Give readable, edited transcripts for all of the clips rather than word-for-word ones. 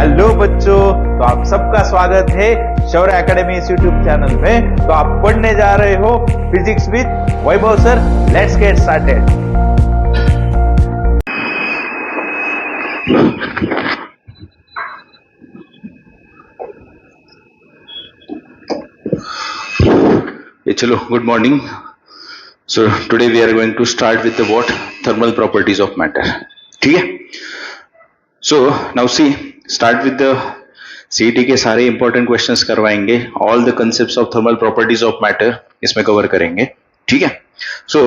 Hello बच्चों, तो आप सबका स्वागत है शौर्य एकेडमी इस यूट्यूब चैनल में। तो आप पढ़ने जा रहे हो physics with Vaibhav sir. Let's get started. चलो, good morning. So today we are going to start with the what? Thermal properties of matter. ठीक है? So now see, start with the CET के सारे important questions करवाएंगे. All the concepts of thermal properties of matter इसमें cover करेंगे. ठीक है? So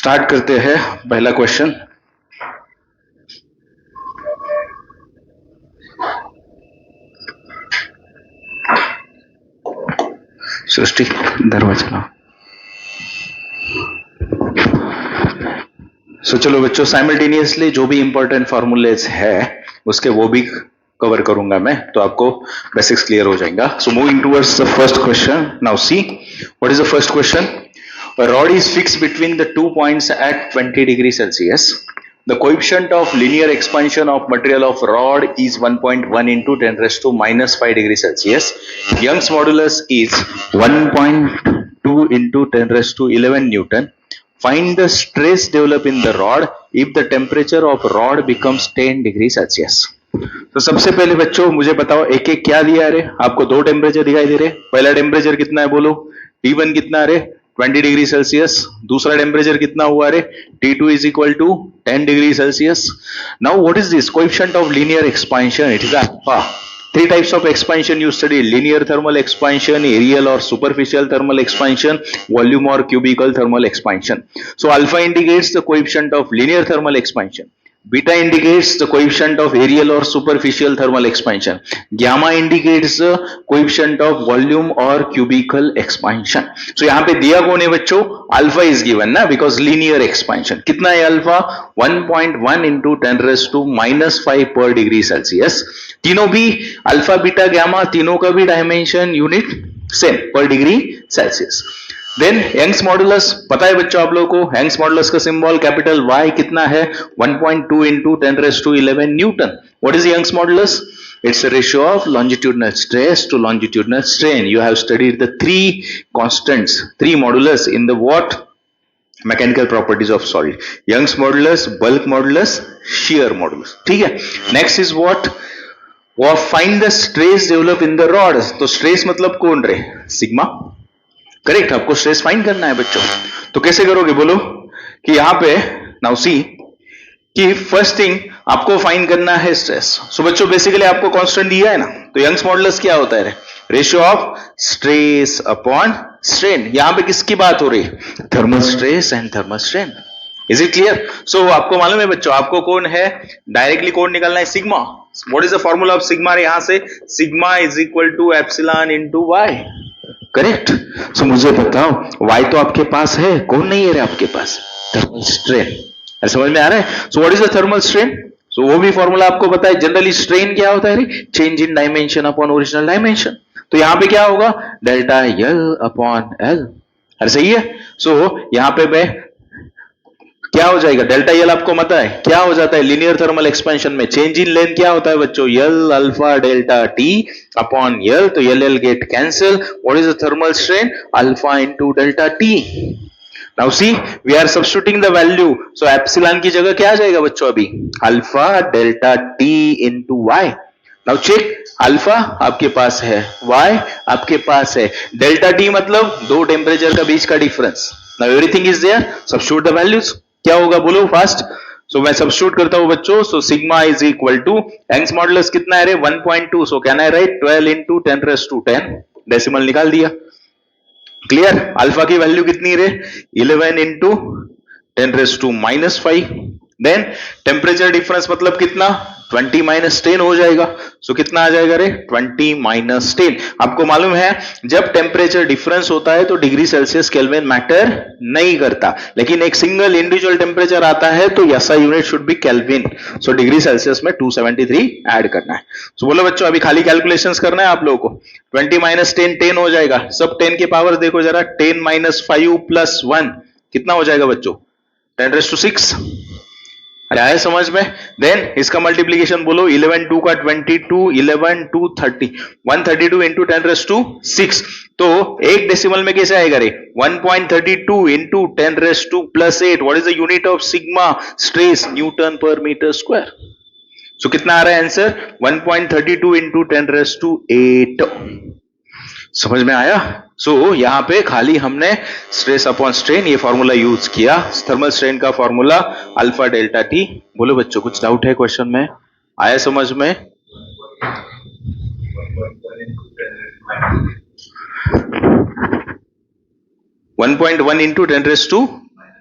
start करते हैं पहला question. सृष्टि दरवाजा ला. सो चलो बच्चों, साइमल्टेनियसली जो भी इंपॉर्टेंट फॉर्मूलेज है उसके वो भी कवर करूंगा मैं, तो आपको बेसिक्स क्लियर हो जाएगा. So moving towards the first question. Now see what is the first question. A rod is fixed between the 2 points at 20 degrees Celsius. The coefficient of linear expansion of material of rod is 1.1 into 10 raised to minus 5 degrees Celsius. Young's modulus is 1.2 into 10 raised to 11 Newton. Find the stress develop in the rod if the temperature of rod becomes 10 degrees Celsius. तो सबसे पहले बच्चों मुझे बताओ एक एक क्या दिया रे. आपको दो टेम्परेचर दिखाई दे रहे. पहला टेम्परेचर कितना है बोलो. T1 कितना रे 20 डिग्री सेल्सियस. दूसरा टेम्परेचर कितना हुआ रे T2 is equal to 10 degree Celsius. Now what is this coefficient of linear expansion? It is alpha. Three types of expansion you study: linear thermal expansion, aerial or superficial thermal expansion, volume or cubical thermal expansion. So alpha indicates the coefficient of linear thermal expansion. Beta indicates the coefficient of aerial or superficial thermal expansion. Gamma indicates the coefficient of volume or cubical expansion. So यहाँ पे दिया कौन है बच्चों. Alpha is given ना, because linear expansion. कितना है alpha. 1.1 into 10 raised to minus 5 per degree Celsius. तीनों भी अल्फा बीटा गामा तीनों का भी डायमेंशन यूनिट सेम पर degree Celsius. Then Young's modulus पता है बच्चों आप लोगों को. यंग्स मॉडुलस का सिंबल कैपिटल Y कितना है 1.2 into 10 raised to 11 newton. What is Young's modulus. It's a ratio of longitudinal stress to longitudinal strain. You have studied the three constants, three modulus in the what? Mechanical properties of solid. Young's modulus, bulk modulus, shear modulus. ठीक है. Next is what? वो find the stress develop in the rod. तो stress मतलब कौन रे sigma. Correct. आपको stress find करना है बच्चों. तो कैसे करोगे बोलो कि यहां पे नाउ सी कि फर्स्ट थिंग आपको फाइंड करना है स्ट्रेस. सो बच्चों बेसिकली आपको कांस्टेंट दिया है ना, तो यंग्स मॉडुलस क्या होता है. Ratio of stress upon strain. यहां पे किसकी बात हो रही है. Thermal stress and thermal strain. Is it clear. So आपको मालूम है बच्चों आपको कौन है डायरेक्टली कौन निकालना है sigma. What is the formula of sigma. यहां से sigma is equal to epsilon into Y. Correct. So मुझे बताओ वाई तो आपके पास है, कौन नहीं है रे आपके पास. Thermal strain. समझ में आ रहा है. So what is the thermal strain. So वो भी फॉर्मूला आपको पता है. जनरली स्ट्रेन क्या होता है रे change in dimension upon original dimension. तो यहां पे क्या होगा डेल्टा एल अपॉन एल. अरे सही है. सो यहां पे मैं क्या हो जाएगा डेल्टा एल आपको पता है क्या हो जाता है लीनियर थर्मल एक्सपेंशन में. चेंज इन लेंथ क्या होता है बच्चों L alpha delta T upon L. तो L L get cancel. What is the thermal strain alpha into delta T. Now see we are substituting the value. So epsilon की जगह क्या आ जाएगा बच्चों अभी alpha delta T into Y. Now check alpha आपके पास है, वाई आपके पास है, डेल्टा टी मतलब दो टेम्परेचर का बीच का difference. Now everything is there. Substitute the values. क्या होगा बोलो फास्ट. सो मैं सब्स्टिट्यूट करता हूं बच्चों. So sigma is equal to Young's modulus कितना है रे 1.2. So can I write 12 into 10 raised to 10. Decimal निकाल दिया. क्लियर. अल्फा की वैल्यू कितनी रे 11 into 10 raised to minus 5. Then temperature difference मतलब कितना 20 minus 10 हो जाएगा. सो कितना आ जाएगा रे 20 minus 10. आपको मालूम है जब टेम्परेचर डिफरेंस होता है तो डिग्री सेल्सियस केल्विन मैटर नहीं करता, लेकिन एक सिंगल इंडिविजुअल टेम्परेचर आता है तो ऐसा unit should be kelvin. So degree Celsius में 273 ऐड करना है. सो बोलो बच्चों अभी खाली कैलकुलेशंस करना है आप लोगों को. 20 minus 10 10 हो जाएगा. सब 10 के पावर देखो जरा. 10 minus 5 plus 1 कितना हो जाएगा बच्चों 10 raised to 6. अरे आया समझ में? देन इसका मल्टीप्लीकेशन बोलो, 11 2 का 22, 11 2 30, 132 इंटू 10⁻6। तो एक डेसिमल में कैसे आएगा रे? 1.32 into 10⁻+8। What is the unit of sigma stress? Newton पर मीटर स्क्वायर। सो कितना आ रहा है आंसर? 1.32 इंटू 10⁻8। समझ में आया? सो यहां पे खाली हमने स्ट्रेस अपॉन स्ट्रेन ये फॉर्मूला यूज किया, थर्मल स्ट्रेन का फॉर्मूला अल्फा डेल्टा टी। बोलो बच्चों, कुछ डाउट है क्वेश्चन में? आया समझ में? 1.1 इंटू 10⁻,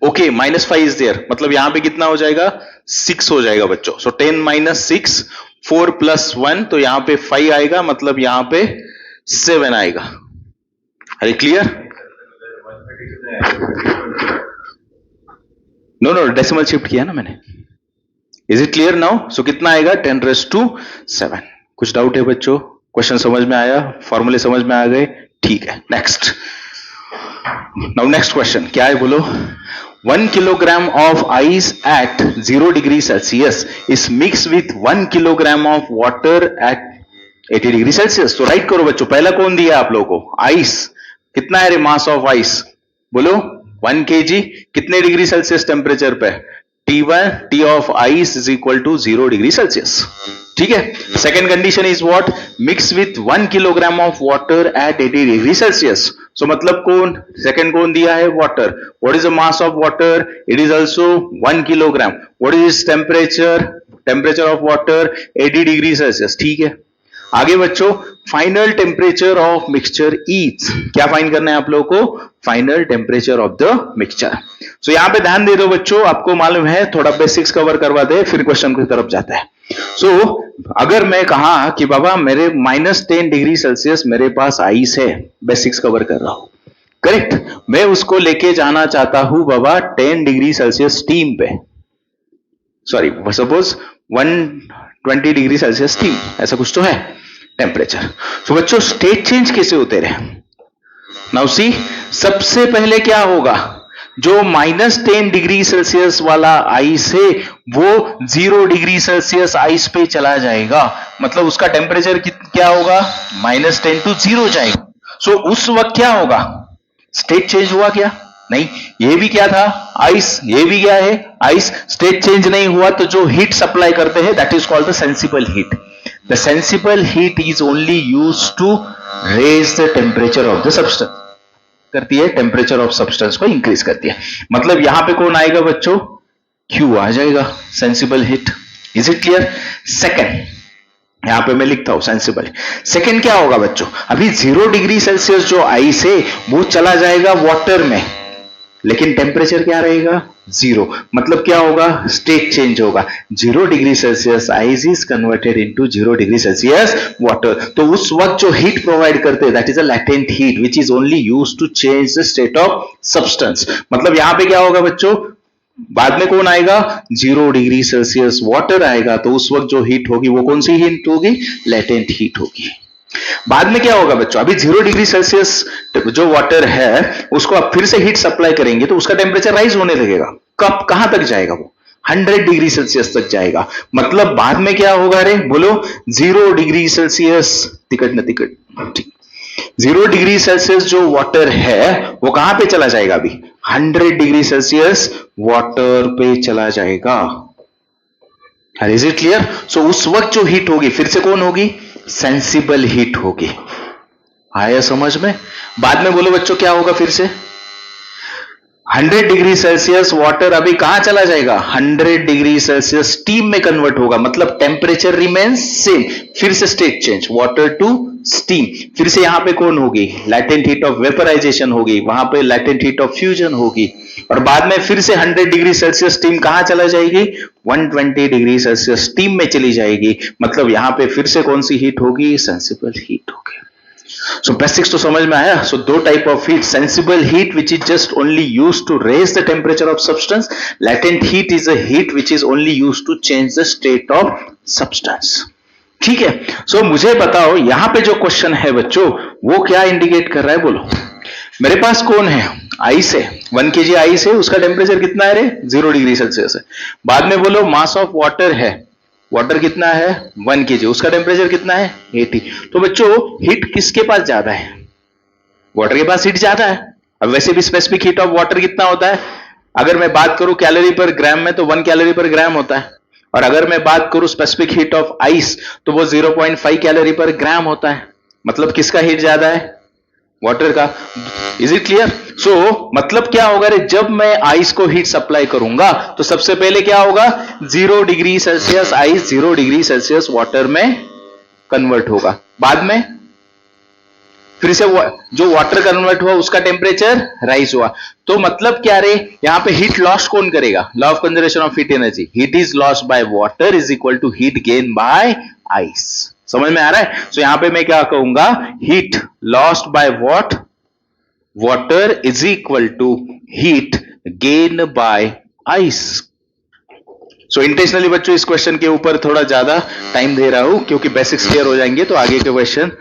ओके, -5 इज देयर, मतलब यहां पे कितना हो जाएगा? 6 हो जाएगा बच्चों। सो 10 - 6, 4 + 1, तो यहां पे 5 आएगा, मतलब यहां पे 7 आएगा। अरे क्लियर? नो, डेसिमल शिफ्ट किया ना मैंने। Is it clear now? So कितना आएगा? 10⁻7। कुछ डाउट है बच्चों? क्वेश्चन समझ में आया? फॉर्मूले समझ में आ गए? ठीक है, नेक्स्ट। नाउ नेक्स्ट क्वेश्चन क्या है बोलो? 1 kilogram of ice at 0 degree Celsius is mixed with 1 kilogram of water at 80 degree Celsius। तो राइट करो बच्चों, पहला कौन दिया आप लोगों को? आइस। कितना है रे मास ऑफ आइस? बोलो 1 kg। कितने डिग्री सेल्सियस टेम्परेचर पे? T1, T of ice is equal to 0 degree Celsius। ठीक है। Second condition is what? Mix with 1 kilogram of water at 80 degree Celsius। So मतलब कौन? सेकेंड कौन दिया है? Water. What is the mass of water? It is also 1 kilogram। What is is temperature? Temperature of water 80 degree Celsius. ठीक है। आगे बच्चों, final temperature of mixture is, क्या फाइंड करना है आप लोगों को? Final temperature of the mixture. So यहां पे ध्यान दे दो बच्चों, आपको मालूम है, थोड़ा बेसिक्स कवर करवा दे, फिर क्वेश्चन की तरफ जाता है। सो अगर मैं कहा कि बाबा मेरे -10 डिग्री सेल्सियस मेरे पास आइस है, बेसिक्स कवर कर रहा हूं, करेक्ट? मैं उसको लेके जाना चाहता हूं बाबा 10 डिग्री सेल्सियस स्टीम पे, sorry suppose 120 degree Celsius steam, ऐसा कुछ तो है टेम्परेचर। सो बच्चों स्टेट चेंज कैसे होते रहे? नाउ सी, सबसे पहले क्या होगा? जो -10 डिग्री सेल्सियस वाला आइस है वो 0 डिग्री सेल्सियस आइस पे चला जाएगा, मतलब उसका टेम्परेचर क्या होगा? -10 to 0 जाएगा। सो उस वक्त क्या होगा? स्टेट चेंज हुआ क्या? नहीं। ये भी क्या था? आइस। ये भी क्या है? आइस। स्टेट चेंज नहीं हुआ तो जो हीट सप्लाई करते हैं that is called the sensible heat. The sensible heat is only used to raise the temperature of the substance, करती है टेम्परेचर ऑफ सब्सटेंस को इंक्रीज करती है। मतलब यहां पे कौन आएगा बच्चों? Q आ जाएगा, sensible heat. Is it clear? Second, यहां पे मैं लिखता हूं सेंसिबल। सेकेंड क्या होगा बच्चों? अभी 0 डिग्री सेल्सियस जो आइस है वो चला जाएगा वाटर में, लेकिन टेम्परेचर क्या रहेगा? 0। मतलब क्या होगा? स्टेट चेंज होगा। 0 degree Celsius ice is converted into 0 degree Celsius water. तो उस वक्त जो हीट प्रोवाइड करते हैं that is a latent heat which is only used to change the state of substance. मतलब यहां पे क्या होगा बच्चों? बाद में कौन आएगा? 0 डिग्री सेल्सियस वाटर आएगा, तो उस वक्त जो हीट होगी वो कौन सी हीट होगी? लैटेंट हीट होगी। बाद में क्या होगा बच्चों? अभी 0 डिग्री सेल्सियस जो वाटर है उसको आप फिर से हीट सप्लाई करेंगे तो उसका टेम्परेचर राइज होने लगेगा। कब, कहां तक जाएगा वो? 100 डिग्री सेल्सियस तक जाएगा। मतलब बाद में क्या होगा रे? बोलो 0 डिग्री सेल्सियस, टिकट न टिकट, 0 डिग्री सेल्सियस जो वाटर है वो कहां पे चला जाएगा? अभी 100 डिग्री सेल्सियस वाटर पे चला जाएगा। Is it clear? सो उस वक्त जो हीट होगी फिर से कौन होगी? सेंसिबल हीट होगी। आया समझ में? बाद में बोलो बच्चों क्या होगा फिर से? 100 डिग्री सेल्सियस वाटर अभी कहां चला जाएगा? 100 डिग्री सेल्सियस स्टीम में कन्वर्ट होगा, मतलब टेम्परेचर रिमेन्स सेम। फिर से state change, water to steam. फिर से यहां पे कौन होगी? लैटेंट हीट ऑफ वेपराइजेशन होगी, वहां पे लैटेंट हीट ऑफ फ्यूजन होगी, और बाद में फिर से 100 डिग्री सेल्सियस स्टीम कहां चला जाएगी? 120 डिग्री सेल्सियस स्टीम में चली जाएगी। मतलब यहां पे फिर से कौन सी हीट होगी? सेंसिबल हीट होगी। सो बेसिक्स तो समझ में आया? सो दो type of heat, sensible heat which is just only used to raise the temperature of substance, latent heat is a heat which is only used to change the state of substance. ठीक है। सो मुझे बताओ यहां पे जो question है बच्चों वो क्या इंडिकेट कर रहा है? बोलो। मेरे पास कौन है? आइस है, 1 kg आइस है, उसका टेम्परेचर कितना है रे? 0 डिग्री सेल्सियस है। बाद में बोलो मास ऑफ वाटर है, वाटर कितना है? 1 kg, उसका टेम्परेचर कितना है? 80। तो बच्चों हीट किसके पास ज्यादा है? वाटर के पास हीट ज्यादा है। अब वैसे भी स्पेसिफिक हीट ऑफ वाटर कितना होता है? अगर मैं बात करूं कैलोरी पर ग्राम में तो 1 कैलोरी पर ग्राम होता है, और अगर मैं बात करूं स्पेसिफिक हीट ऑफ आइस तो वो 0.5 कैलोरी पर ग्राम होता है। मतलब किसका हीट ज्यादा है? वाटर का। Is it clear? सो मतलब क्या होगा रे, जब मैं आइस को हीट सप्लाई करूंगा तो सबसे पहले क्या होगा? 0 degree Celsius ice 0 degree Celsius water में कन्वर्ट होगा। बाद में फिर से जो वाटर कन्वर्ट हुआ उसका टेम्परेचर राइज हुआ। तो मतलब क्या रे, यहां पे हीट लॉस कौन करेगा? Law of conservation of heat energy, heat is lost by water is equal to heat gain by ice. समझ में आ रहा है? सो यहां पे मैं क्या कहूंगा? Heat lost by what? Water is equal to heat gain by ice. So intentionally बच्चों इस क्वेश्चन के ऊपर थोड़ा ज्यादा टाइम दे रहा हूं क्योंकि बेसिक्स क्लियर हो जाएंगे तो आगे के क्वेश्चन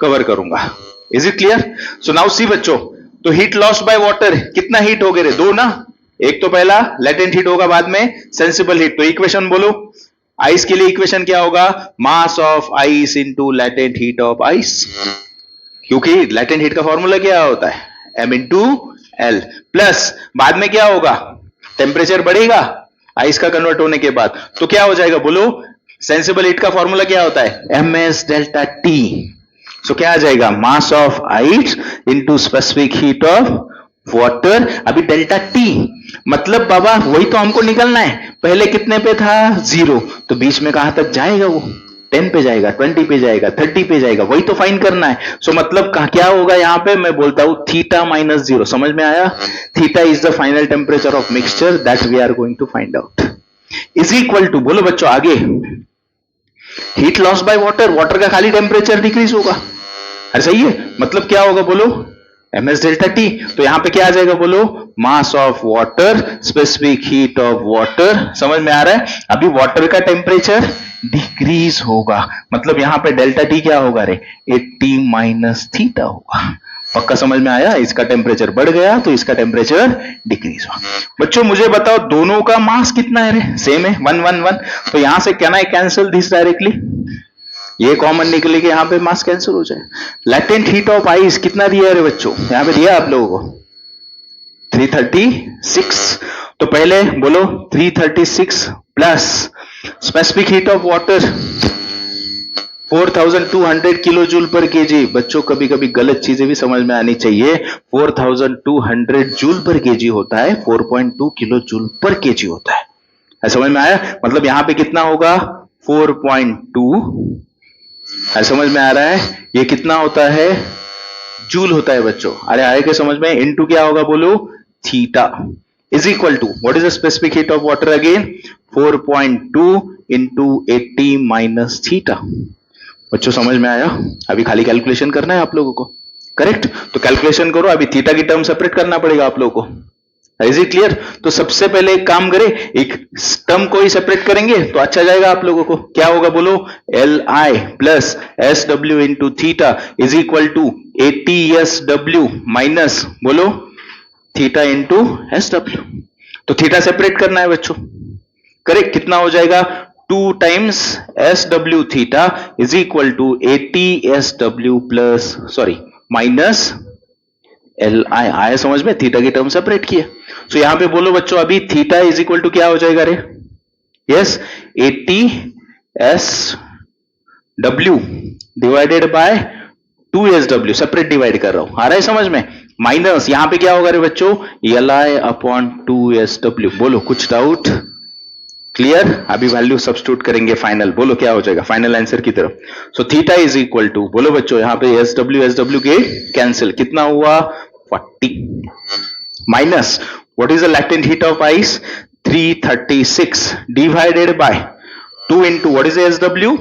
कवर करूंगा। Is it clear? So now see बच्चों, तो हीट लॉस्ट बाय वाटर कितना हीट हो गए रे? 2 ना। एक तो पहला लेटेंट हीट होगा, बाद में सेंसिबल हीट। तो इक्वेशन बोलो, आइस के लिए इक्वेशन क्या होगा? Mass of ice into latent heat of ice. क्योंकि लेटेंट हीट का फॉर्मूला क्या होता है? m into L. प्लस बाद में क्या होगा? टेम्परेचर बढ़ेगा आइस का कन्वर्ट होने के बाद, तो क्या हो जाएगा बोलो? सेंसिबल हीट का फॉर्मूला क्या होता है? ms delta T. सो क्या आ जाएगा? Mass of ice into specific heat of water. अभी डेल्टा टी मतलब बाबा वही तो हमको निकलना है। पहले कितने पे था? 0। तो बीच में कहां तक जाएगा वो? 10 पे जाएगा, 20 पे जाएगा, 30 पे जाएगा, वही तो फाइंड करना है। सो मतलब क्या होगा यहां पे? मैं बोलता हूं थीटा माइनस 0। समझ में आया? Theta is the final temperature of mixture that we are going to find out. Is equal to, बोलो बच्चों आगे, heat loss by water, water का खाली टेम्परेचर डिक्रीज होगा। अरे सही है? मतलब क्या होगा बोलो? ms delta T. तो यहां पे क्या आ जाएगा बोलो? मास of water specific heat of water. समझ में आ रहा है? अभी वाटर का टेम्परेचर डिक्रीज होगा, मतलब यहां पे डेल्टा टी क्या होगा रे? 80 माइनस थीटा होगा। पक्का समझ में आया? इसका टेम्परेचर बढ़ गया तो इसका टेम्परेचर डिक्रीज हुआ। बच्चों मुझे बताओ दोनों का मास कितना है रे? सेम है, 1 1 1। तो यहां से can I cancel this directly? ये कॉमन निकले कि यहां पे मास कैंसिल हो जाए। लेटेंट हीट ऑफ आइस कितना दिया है बच्चों? यहां पे दिया आप लोगों को 336। तो पहले बोलो 336 plus specific heat of water 4200 kilo joule पर केजी। बच्चों कभी कभी गलत चीजें भी समझ में आनी चाहिए। 4200 जूल पर केजी होता है, 4.2 किलो जूल पर केजी होता है। समझ में आया? मतलब यहां पे कितना होगा? 4.2। समझ में आ रहा है? ये कितना होता है? जूल होता है बच्चों। अरे आए क्या समझ में? इनटू क्या होगा बोलो? Theta is equal to what is the specific heat of water again? 4.2 into 80 minus theta. बच्चों समझ में आया? अभी खाली कैलकुलेशन करना है आप लोगों को, करेक्ट? तो कैलकुलेशन करो। अभी थीटा की टर्म सेपरेट करना पड़ेगा आप लोगों को। Is it clear? तो सबसे पहले एक काम करें, एक टर्म को ही सेपरेट करेंगे तो अच्छा जाएगा आप लोगों को। क्या होगा बोलो? L I plus S W into theta is equal to 80 S W minus बोलो थीटा इंटू एस डब्ल्यू। तो थीटा सेपरेट करना है बच्चों, करेक्ट? कितना हो जाएगा? 2 times S W theta is equal to 80 S W plus minus L I. आया समझ में? थीटा की टर्म सेपरेट किया। सो यहां पे बोलो बच्चों अभी थीटा इज इक्वल टू क्या हो जाएगा रे? Yes 80 S W divided by 2 S W, separate divide कर रहा हूं। आ रहा है समझ में? माइनस यहां पे क्या होगा रे बच्चों? L I upon 2 S W. बोलो कुछ डाउट? क्लियर? अभी वैल्यू सब्स्टिट्यूट करेंगे फाइनल। बोलो क्या हो जाएगा फाइनल आंसर की तरफ? So theta is equal to बोलो बच्चों यहां पे एस डब्ल्यू के कैंसिल, कितना हुआ? 40 minus what is the latent heat of ice? 336 divided by 2 into what is S W?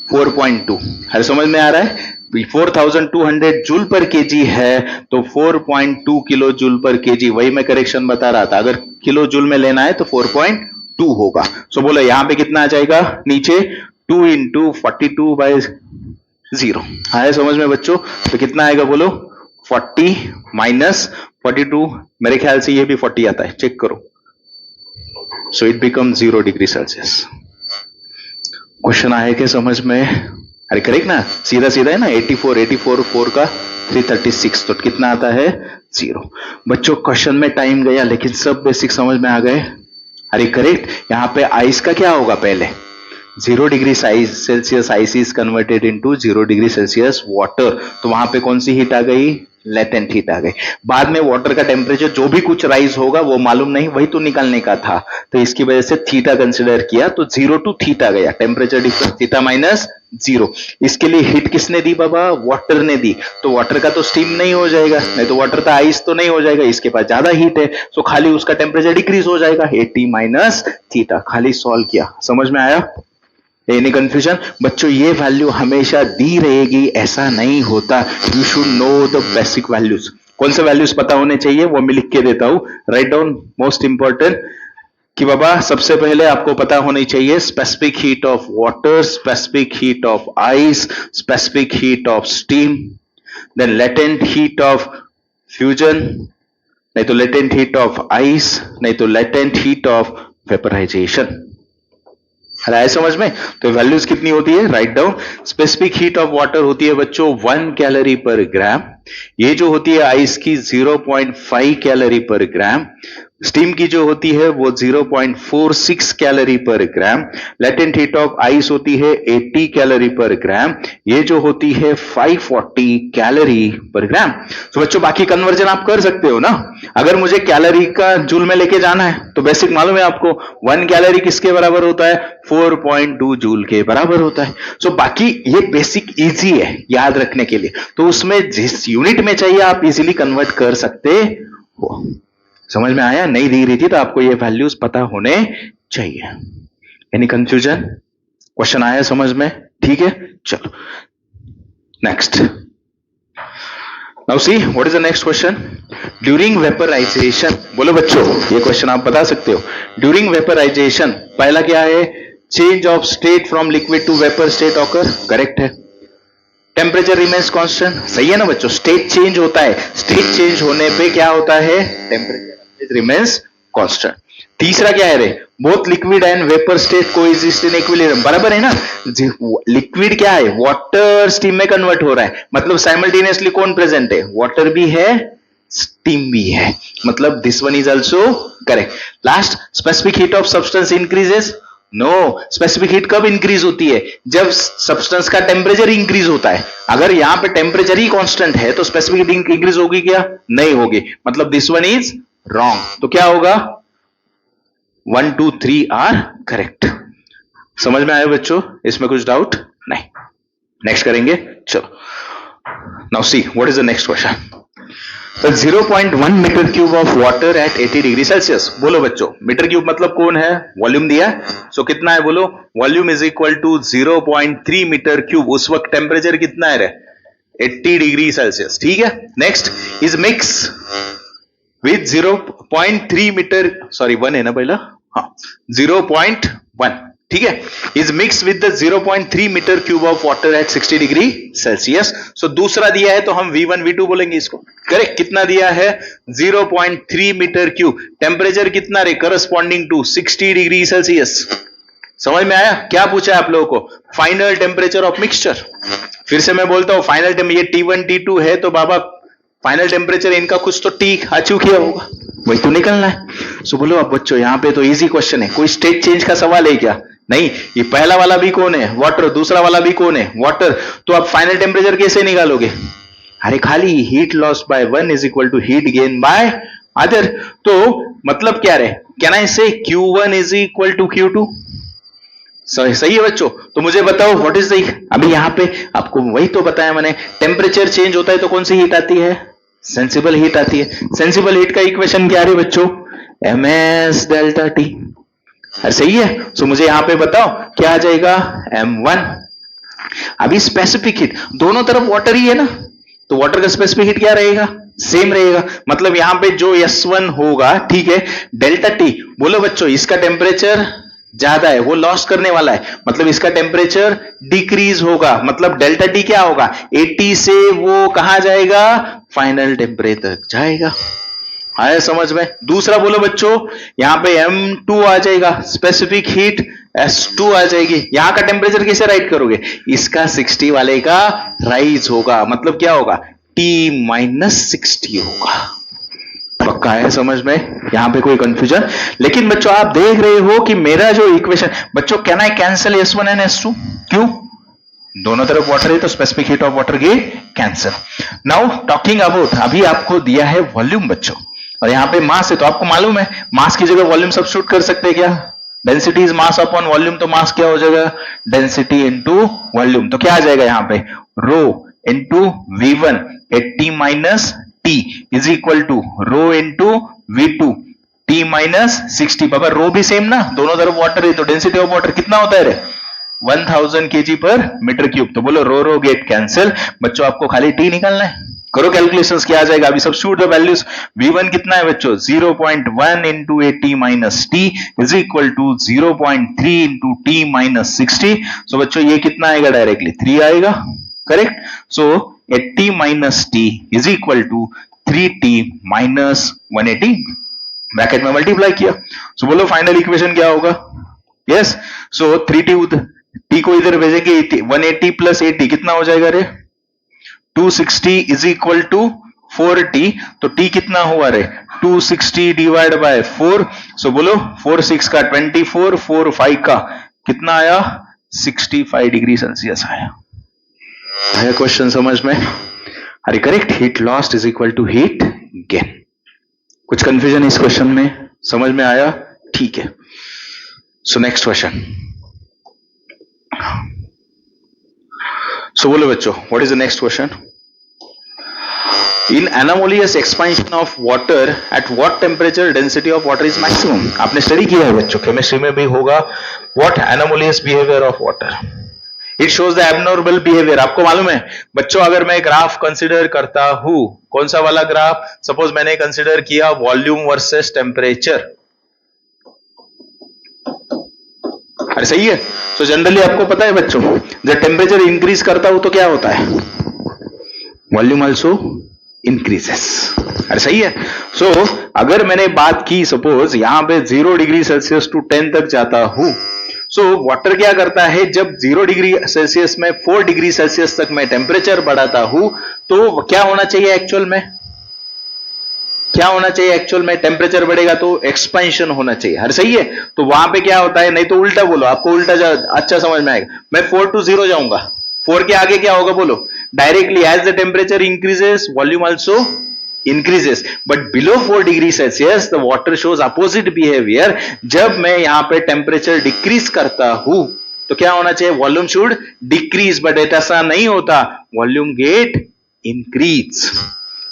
4.2। है समझ में आ रहा है? 4200 जूल पर केजी है तो 4.2 किलो जूल पर केजी। वही मैं करेक्शन बता रहा था, अगर किलो जूल में लेना है तो 4.2 होगा। सो बोलो यहां पे कितना आ जाएगा नीचे? 2 इंटू 42 बाय 0। आया समझ में बच्चों? तो कितना आएगा बोलो? 40 माइनस 42, मेरे ख्याल से ये भी 40 आता है, चेक करो. So it become 0 degree Celsius. Question आया क्या समझ में? अरे करेक्ट ना, सीधा सीधा है ना. 84 4 का 336, तो कितना आता है? 0. बच्चों क्वेश्चन में टाइम गया लेकिन सब बेसिक समझ में आ गए. अरे करेक्ट. यहां पे आइस का क्या होगा? पहले 0 degree Celsius ice is converted into 0 degree Celsius water. तो वहां पे कौन सी हीट आ गई? लेटेंट हीट आ गई. बाद में वाटर का टेम्परेचर जो भी कुछ राइज होगा वो मालूम नहीं, वही तो निकालने का था. तो इसकी वजह से थीटा कंसिडर किया, तो 0 टू थीटा गया. Temperature difference theta minus 0. इसके लिए हीट किसने दी बाबा? वाटर ने दी. तो वाटर का तो स्टीम नहीं हो जाएगा, नहीं तो वाटर का आइस तो नहीं हो जाएगा, इसके पास ज्यादा हीट है, तो खाली उसका टेम्परेचर डिक्रीज हो जाएगा. 80 माइनस थीटा. खाली सॉल्व किया. समझ में आया? Any confusion? बच्चों ये वैल्यू हमेशा दी रहेगी ऐसा नहीं होता. You should know the basic values. कौन से वैल्यूज पता होने चाहिए वो मैं लिख के देता हूं. राइट डाउन मोस्ट इंपॉर्टेंट कि बाबा सबसे पहले आपको पता होनी चाहिए specific heat of water, specific heat of ice, specific heat of steam, then latent heat of fusion, नहीं तो लेटेंट हीट ऑफ आइस, नहीं तो लेटेंट हीट ऑफ वेपराइजेशन. आया समझ में? तो वैल्यूज कितनी होती है? Write down. Specific heat of water होती है बच्चों 1 कैलोरी पर ग्राम. ये जो होती है आइस की 0.5 कैलोरी पर ग्राम. स्टीम की जो होती है वो 0.46 कैलोरी पर ग्राम. लेटेंट हीट ऑफ आइस होती है 80 कैलोरी पर ग्राम. ये जो होती है 540 कैलोरी पर ग्राम. तो बच्चों बाकी कन्वर्जन आप कर सकते हो ना. अगर मुझे कैलोरी का जूल में लेके जाना है तो बेसिक मालूम है आपको 1 कैलोरी किसके बराबर होता है? 4.2 जूल के बराबर होता है. सो बाकी ये बेसिक इजी है याद रखने के लिए, तो उसमें जिस यूनिट में चाहिए आप इजीली कन्वर्ट कर सकते हो. समझ में आया? नहीं दी रही थी तो आपको ये वैल्यूज पता होने चाहिए. Any confusion? क्वेश्चन आया समझ में? ठीक है, चलो next. Now see what is the next question. During vaporization. बोलो बच्चों ये क्वेश्चन आप बता सकते हो. ड्यूरिंग वेपराइजेशन पहला क्या है? Change of state from liquid to vapour state occur. Correct है. Temperature remains constant. सही है ना बच्चों? स्टेट चेंज होता है. स्टेट चेंज होने पे क्या होता है? Temperature remains constant. तीसरा क्या है रे? Both liquid and vapour state coexist in equilibrium. बराबर है ना? लिक्विड क्या है? वाटर स्टीम में कन्वर्ट हो रहा है, मतलब साइमल्टेनियसली कौन प्रेजेंट है? वाटर भी है, स्टीम भी है, मतलब this one is also correct. Last, specific heat of substance increases. No, specific heat कब इंक्रीज होती है? जब सब्सटेंस का टेम्परेचर इंक्रीज होता है. अगर यहां पे टेम्परेचर ही कांस्टेंट है तो स्पेसिफिक हीट इंक्रीज होगी क्या? नहीं होगी, मतलब दिस वन इज रॉन्ग. तो क्या होगा? 1 2 3 आर करेक्ट. समझ में आया बच्चों? इसमें कुछ डाउट नहीं. नेक्स्ट करेंगे. चलो now see what is the next question. 0.1 metre cube of water at 80 degree Celsius. बोलो बच्चों मीटर क्यूब मतलब कौन है? वॉल्यूम दिया. सो कितना है बोलो? Volume is equal to 0.3 metre cube. उस वक्त टेम्परेचर कितना है रे? 80 डिग्री सेल्सियस. ठीक है. Next is mix with 0.3 metre, sorry 1 है ना पहला, हाँ 0.1. ठीक है. Is mix with the 0.3 metre cube of water at 60 degree Celsius. So दूसरा दिया है तो हम V1 V2 बोलेंगे इसको. करेक्ट. कितना दिया है? 0.3 मीटर क्यूब. टेम्परेचर कितना रे? Corresponding to 60 degree Celsius. समझ में आया? क्या पूछा है आप लोगों को? Final temperature of mixture. फिर से मैं बोलता हूं फाइनल टेम्परेचर, ये T1 T2 है तो बाबा फाइनल टेम्परेचर इनका कुछ तो टी अचीव किया होगा, वही तो निकलना है. सो बोलो अब बच्चों यहां पे तो इजी क्वेश्चन है. कोई स्टेट चेंज का सवाल है क्या? नहीं. ये पहला वाला भी कौन है? वाटर. दूसरा वाला भी कौन है? वाटर. तो आप फाइनल टेम्परेचर कैसे निकालोगे? अरे खाली heat loss by 1 is equal to heat gain by other. तो मतलब क्या रहे? कैन आई से Q1 is equal to Q2? सही है बच्चों. तो मुझे बताओ व्हाट इज द, अभी यहां पे आपको वही तो बताया मैंने, टेम्परेचर चेंज होता है तो कौन सी हीट आती है? सेंसिबल हीट आती है. सेंसिबल हीट का इक्वेशन क्या है बच्चों? ms delta T. सही है. सो मुझे यहां पे बताओ क्या आ जाएगा? m1. अभी स्पेसिफिक हीट दोनों तरफ वाटर ही है ना, तो वाटर का स्पेसिफिक हीट क्या रहेगा? सेम रहेगा. मतलब यहां पे जो S1 होगा, ठीक है, डेल्टा टी. बोलो बच्चों इसका टेम्परेचर ज्यादा है, वो लॉस करने वाला है, मतलब इसका टेम्परेचर डिक्रीज होगा, मतलब डेल्टा टी क्या होगा, 80 से वो कहां जाएगा, फाइनल टेम्परेचर तक जाएगा। आया समझ में? दूसरा बोलो बच्चों, यहां पे M2 आ जाएगा, स्पेसिफिक हीट S2 आ जाएगी। यहां का टेम्परेचर कैसे राइट करोगे, इसका 60 वाले का राइज होगा, मतलब क्या होगा, T-60 होगा। पक्का है समझ में? यहां पे कोई कंफ्यूजन? लेकिन बच्चों आप देख रहे हो कि मेरा जो इक्वेशन, बच्चों can I cancel S1 and S2? क्यों? दोनों तरफ वाटर है तो specific heat of water get cancel. Now talking about, अभी आपको दिया है वॉल्यूम बच्चों, और यहां पे मास है, तो आपको मालूम है मास की जगह वॉल्यूम सब्स्टिट्यूट कर सकते हैं क्या? Density is mass upon volume, तो मास क्या हो जाएगा, डेंसिटी इनटू वॉल्यूम। तो क्या आ जाएगा यहां पे, rho into V1 80 minus T is equal to rho into V2 T minus 60। बाबा रो भी सेम ना, दोनों तरफ वाटर है, तो डेंसिटी ऑफ वाटर कितना होता है रे, 1000 kg पर मीटर क्यूब। तो बोलो रो रो गेट कैंसिल। बच्चों आपको खाली टी निकालना है, करो कैलकुलेशंस, क्या आ जाएगा, अभी सब्स्टिट्यूट द वैल्यूज। V1 कितना है बच्चों, 0.1 into 80 minus T is equal to 0.3 into T minus 60। So बच्चों ये कितना आएगा, डायरेक्टली 3 आएगा, correct. So 80 minus T is equal to 3t minus 180, bracket में मल्टीप्लाई किया। सो बोलो फाइनल इक्वेशन क्या होगा, यस। सो 3t टी को इधर भेजेंगे, 180 प्लस 80 कितना हो जाएगा रे, 260 इज इक्वल टू 4t। तो t कितना हुआ रे, 260 डिवाइड बाय 4। सो बोलो 4 6 का 24, 4 5 का कितना आया, 65 डिग्री सेल्सियस आया। आया क्वेश्चन समझ में? अरे correct, heat lost is equal to heat gain. कुछ कंफ्यूजन इस क्वेश्चन में, समझ में आया? ठीक है। So next question. सो बोलो बच्चों, what is the next question? In anomalous expansion of water at what temperature density of water is maximum? आपने स्टडी किया है बच्चों, केमिस्ट्री में भी होगा। what anomalous behavior of water? It shows the abnormal behavior। आपको मालूम है बच्चों, अगर मैं ग्राफ कंसिडर करता हूं, कौन सा वाला ग्राफ, सपोज मैंने कंसिडर किया वॉल्यूम वर्सेस टेम्परेचर, अरे सही है। तो जनरली आपको पता है बच्चों, जब टेम्परेचर इंक्रीज करता हूं तो क्या होता है, वॉल्यूम आल्सो इंक्रीजेस। अरे सही है। सो अगर मैंने बात की, सपोज यहां पे 0 डिग्री सेल्सियस टू 10 तक जाता हूं, सो वाटर क्या करता है, जब 0 डिग्री सेल्सियस में 4 डिग्री सेल्सियस तक मैं टेम्परेचर बढ़ाता हूं, तो क्या होना चाहिए एक्चुअल में, क्या होना चाहिए एक्चुअल में, टेम्परेचर बढ़ेगा तो एक्सपेंशन होना चाहिए। हर सही है। तो वहां पे क्या होता है, नहीं तो उल्टा बोलो, आपको उल्टा अच्छा समझ में आएगा। मैं 4 to 0 जाऊंगा, 4 के आगे क्या होगा बोलो, directly as the temperature increases volume also increases, but below 4 degree Celsius the water shows opposite behavior। जब मैं यहां पे टेम्परेचर डिक्रीज करता हूं तो क्या होना चाहिए, वॉल्यूम शुड डिक्रीज, बट ऐसा नहीं होता, वॉल्यूम गेट इंक्रीज।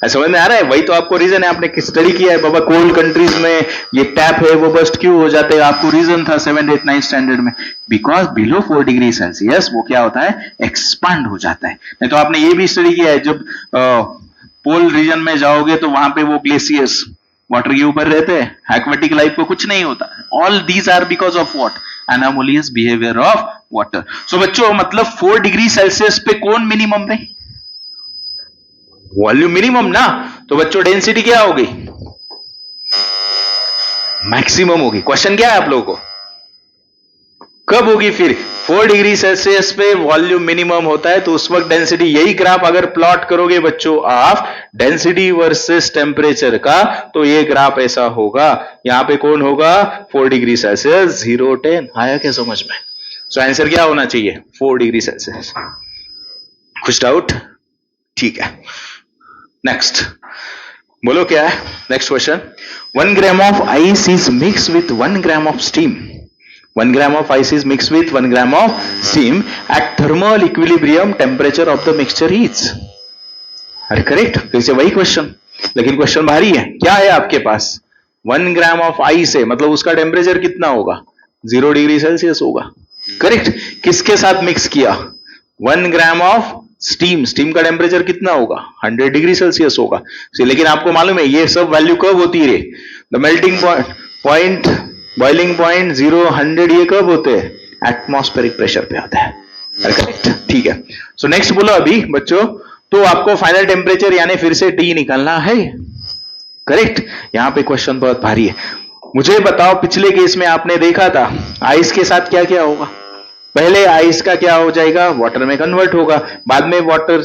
समझ में आ रहा है? वही तो आपको रीजन है, आपने स्टडी किया है बाबा, कोल्ड कंट्रीज में ये टैप है वो बस्ट क्यों हो जाते हैं, आपको रीजन था 7, 8, 9 स्टैंडर्ड में, बिकॉज बिलो 4 डिग्री सेल्सियस वो क्या होता है, एक्सपांड हो जाता है। नहीं तो आपने ये भी स्टडी किया है, जब पोल रीजन में जाओगे तो वहां पे वो ग्लेशियर्स वाटर के ऊपर रहते हैं, एक्वेटिक लाइफ को कुछ नहीं होता। All these are because of what, anomalous behaviour of water. So बच्चों मतलब 4 डिग्री सेल्सियस पे कौन मिनिमम है, वॉल्यूम मिनिमम ना, तो बच्चों डेंसिटी क्या होगी, मैक्सिमम होगी। क्वेश्चन क्या है आप लोगों को, कब होगी फिर, 4 डिग्री सेल्सियस पे वॉल्यूम मिनिमम होता है तो उस वक्त डेंसिटी, यही ग्राफ अगर प्लॉट करोगे बच्चों आप डेंसिटी वर्सेस टेम्परेचर का, तो ये ग्राफ ऐसा होगा, यहां पे कौन होगा, 4 डिग्री सेल्सियस 0 10। आया क्या समझ में? सो आंसर क्या होना चाहिए, 4 डिग्री सेल्सियस। कुछ डाउट? ठीक है। नेक्स्ट बोलो क्या है next question. 1 gram of ice is mix with 1 gram of steam. 1 gram of ice is mixed with 1 gram of steam at thermal equilibrium temperature of the mixture is। अरे correct, फिर से वही question, लेकिन question भारी है। क्या है आपके पास, 1 ग्राम ऑफ आइस है, मतलब उसका टेम्परेचर कितना होगा, 0 डिग्री सेल्सियस होगा, करेक्ट। किसके साथ मिक्स किया, 1 ग्राम ऑफ स्टीम, स्टीम का टेम्परेचर कितना होगा, 100 डिग्री सेल्सियस होगा। लेकिन आपको मालूम है ये सब वैल्यू कब होती है, the melting point boiling point 0 100 ये कब होते हैं? एटमॉस्फेरिक प्रेशर पे होता है। करेक्ट, ठीक है। सो नेक्स्ट बोलो अभी बच्चों, तो आपको फाइनल टेम्परेचर यानी फिर से टी निकालना है। करेक्ट, यहां पे क्वेश्चन बहुत भारी है। मुझे बताओ पिछले केस में आपने देखा था आइस के साथ क्या क्या होगा? पहले आइस का क्या हो जाएगा? वाटर में कन्वर्ट होगा, बाद में वाटर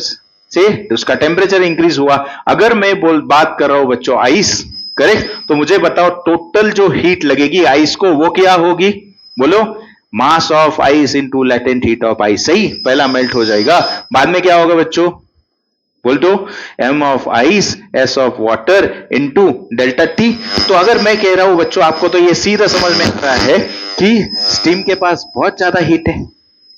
से उसका टेम्परेचर इंक्रीज हुआ। अगर मैं बात कर रहा हूं बच्चों आइस, करेक्ट, तो मुझे बताओ टोटल जो हीट लगेगी आइस को वो क्या होगी? बोलो, mass of ice into latent heat of ice. सही, पहला मेल्ट हो जाएगा, बाद में क्या होगा बच्चों? बोल दो, m of ice s of water into delta T. तो अगर मैं कह रहा हूं बच्चों आपको, तो ये सीधा समझ में आ रहा है कि स्टीम के पास बहुत ज्यादा हीट है।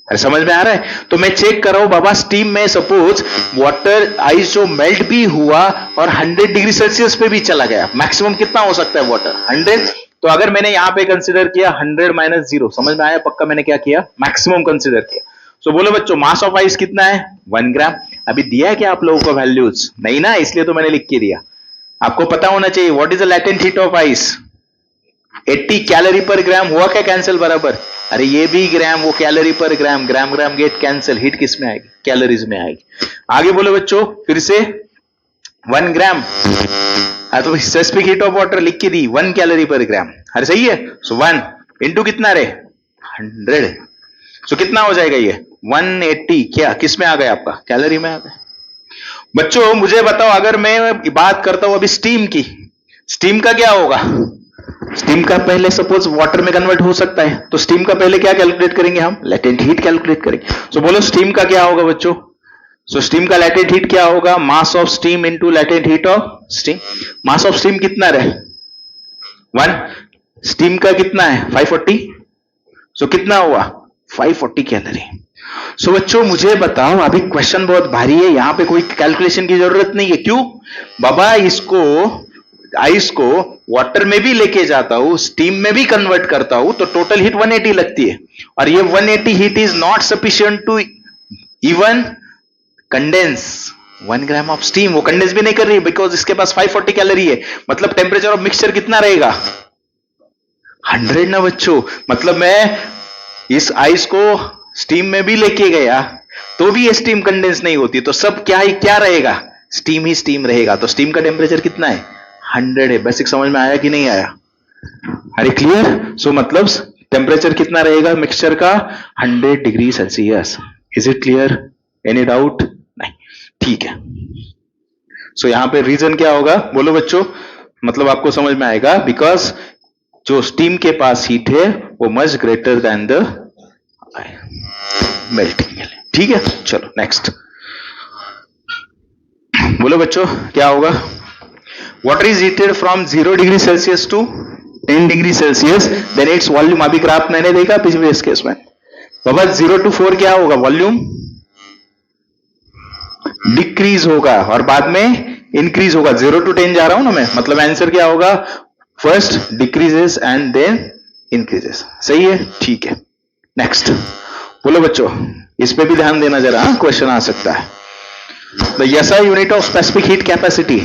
अरे समझ में आ रहा है? तो मैं चेक कर रहा हूं बाबा, स्टीम में सपोज वाटर आइस जो मेल्ट भी हुआ और 100 डिग्री सेल्सियस पे भी चला गया, मैक्सिमम कितना हो सकता है वाटर? 100। तो अगर मैंने यहां पे कंसीडर किया 100 माइनस 0, समझ में आया? पक्का मैंने क्या किया? मैक्सिमम कंसीडर किया। सो बोलो बच्चों, मास ऑफ आइस कितना है? 1 ग्राम। अभी दिया है क्या आप लोगों को वैल्यूज? नहीं ना, इसलिए तो मैंने लिख के दिया। आपको पता होना चाहिए what is the latent heat of ice. 80 calorie पर ग्राम। हुआ क्या कैंसिल बराबर? अरे ये भी ग्राम, वो कैलोरी पर ग्राम, ग्राम ग्राम गेट कैंसिल, हीट किस में आएगी? कैलोरीज में आएगी। आगे बोलो बच्चों फिर से, 1 ग्राम। तो स्पेसिफिक हीट ऑफ वाटर लिख के दी 1 कैलोरी पर ग्राम। अरे सही है। सो 1 इंटू कितना रे? 100। सो कितना हो जाएगा ये? 180। क्या किस में आ गया आपका? कैलोरी में आ गया। बच्चों मुझे बताओ, अगर मैं बात करता हूं अभी स्टीम की, स्टीम का क्या होगा? स्टीम का पहले सपोज वाटर में कन्वर्ट हो सकता है, तो स्टीम का पहले क्या कैलकुलेट करेंगे हम? लेटेंट हीट कैलकुलेट करेंगे। सो बोलो स्टीम का क्या होगा बच्चों? सो स्टीम का लेटेंट हीट क्या होगा? Mass of steam into latent heat of steam. Mass of steam कितना रहे? 1। स्टीम का कितना है? 540। सो कितना हुआ? 540 कैलोरी। सो बच्चों मुझे बताओ, अभी क्वेश्चन बहुत भारी है, यहां पे कोई कैलकुलेशन की जरूरत नहीं है। क्यों बाबा? इसको आइस को वाटर में भी लेके जाता हूं, स्टीम में भी कन्वर्ट करता हूं, तो टोटल हीट 180 लगती है। और ये 180 heat is not sufficient to even condense 1 gram of steam. वो कंडेंस भी नहीं कर रही बिकॉज इसके पास 540 कैलोरी है। मतलब टेम्परेचर ऑफ मिक्सचर कितना रहेगा? 100 ना बच्चों। मतलब मैं इस आइस को स्टीम में भी लेके गया तो भी ये स्टीम कंडेंस नहीं होती, तो सब क्या रहेगा? स्टीम ही स्टीम रहेगा। तो स्टीम का टेम्परेचर कितना है? 100 है। बेसिक समझ में आया कि नहीं आया? अरे क्लियर? सो मतलब टेम्परेचर कितना रहेगा मिक्सचर का? 100 degree Celsius. Is it clear? Any doubt? नहीं, ठीक है। सो यहां पे रीजन क्या होगा बोलो बच्चों? मतलब आपको समझ में आएगा, बिकॉज जो स्टीम के पास हीट है वो much greater than the melting. ठीक है, चलो नेक्स्ट बोलो बच्चों क्या होगा? Water is heated from 0 degree Celsius to 10 degree Celsius, then its volume. अभी ग्राफ मैंने देखा पिछले केस में बाबा, 0 to 4 क्या होगा? वॉल्यूम डिक्रीज होगा और बाद में इंक्रीज होगा। 0 to 10 जा रहा हूं ना मैं, मतलब आंसर क्या होगा? First decreases and then increases. सही है, ठीक है। नेक्स्ट बोलो बच्चों, इस पे भी ध्यान देना जरा, क्वेश्चन आ सकता है। The SI unit of specific heat capacity.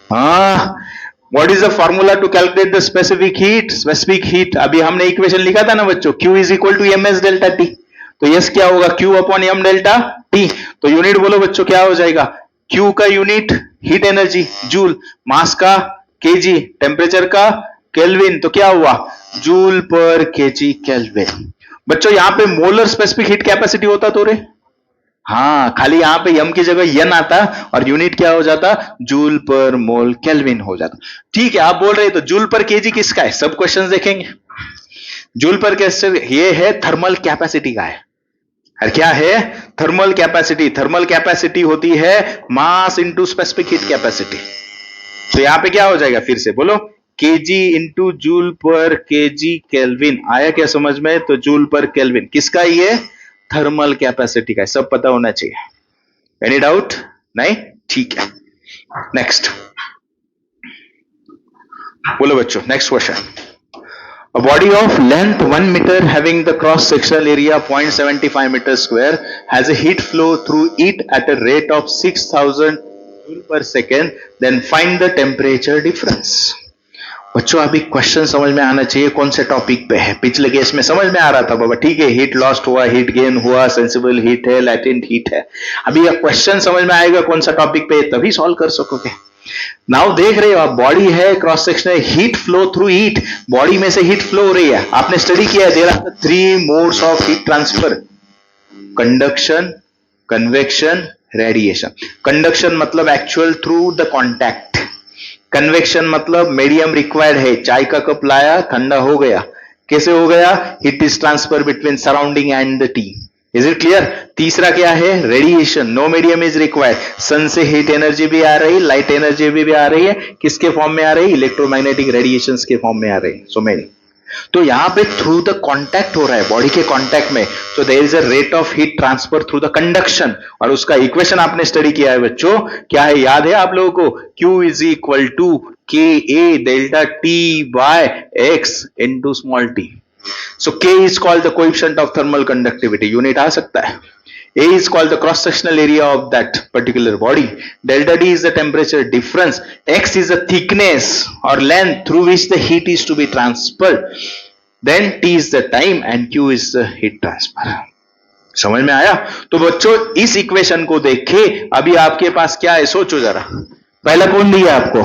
What is the formula to calculate the specific heat? Specific heat अभी हमने इक्वेशन लिखा था ना बच्चों, Q is equal to M S delta T. तो यस क्या होगा? Q upon M delta T. तो यूनिट बोलो बच्चों क्या हो जाएगा? Q का unit heat energy joule, mass का केजी, टेम्परेचर का केल्विन। तो क्या हुआ? जूल पर केजी केल्विन। बच्चों यहां पे मोलर स्पेसिफिक हीट कैपेसिटी होता तो रे, हाँ, खाली यहां पे यम की जगह यन आता और यूनिट क्या हो जाता? जूल पर मोल केल्विन हो जाता। ठीक है, आप बोल रहे तो जूल पर केजी किसका है? सब क्वेश्चंस देखेंगे। जूल पर कैसे? ये है थर्मल कैपेसिटी का है। और क्या है? Thermal capacity. थर्मल कैपेसिटी होती है mass into specific heat capacity. तो यहां पे क्या हो जाएगा? फिर से बोलो, केजी इंटू जूल पर केजी केल्विन। आया क्या समझ में? तो जूल पर केल्विन किसका? ये थर्मल कैपेसिटी का है। सब पता होना चाहिए। Any doubt? नहीं, ठीक है। नेक्स्ट बोलो बच्चों, next question. A body of length 1 meter having the cross sectional area 0.75 meter square has a heat flow through it at a rate of 6000 joule per second. Then find the temperature difference. बच्चों अभी question समझ में आना चाहिए कौन से topic पे है। पिछले केस में समझ में आ रहा था बाबा, ठीक है, हीट लॉस्ट हुआ, हीट गेन हुआ, सेंसिबल हीट है, लैटेंट हीट है। अभी क्वेश्चन समझ में आएगा कौन सा टॉपिक पे, तभी सॉल्व कर सकोगे। नाउ देख रहे हो आप, बॉडी है, क्रॉस सेक्शन है, heat flow through heat, body में से हीट फ्लो हो रही है। आपने स्टडी किया है, there are 3 modes of heat transfer, conduction, convection, radiation. Conduction मतलब actual through the contact, convection मतलब मीडियम रिक्वायर्ड है, चाय का कप लाया, ठंडा हो गया, कैसे हो गया, heat is transfer between surrounding and the tea. Is it clear? तीसरा क्या है, radiation, no medium is required, sun से हीट एनर्जी भी आ रही, लाइट एनर्जी भी आ रही है, किसके फॉर्म में आ रही, इलेक्ट्रोमैग्नेटिक रेडिएशंस के फॉर्म में आ रही। सो मेनी, तो यहां पे थ्रू द कांटेक्ट हो रहा है, बॉडी के कांटेक्ट में, so there is a rate of heat transfer through the conduction. और उसका इक्वेशन आपने स्टडी किया है बच्चों, क्या है, याद है आप लोगों को, Q is equal to K A delta T by X into small T. So K is called the coefficient of thermal conductivity, unit आ सकता है। A is called the cross sectional area of that particular body. Delta D is the temperature difference. X is the thickness or length through which the heat is to be transferred. Then T is the time and Q is the heat transfer. समझ में आया? तो बच्चों इस equation को देखे, अभी आपके पास क्या है, सोचो जरा। पहला कौन दिया आपको,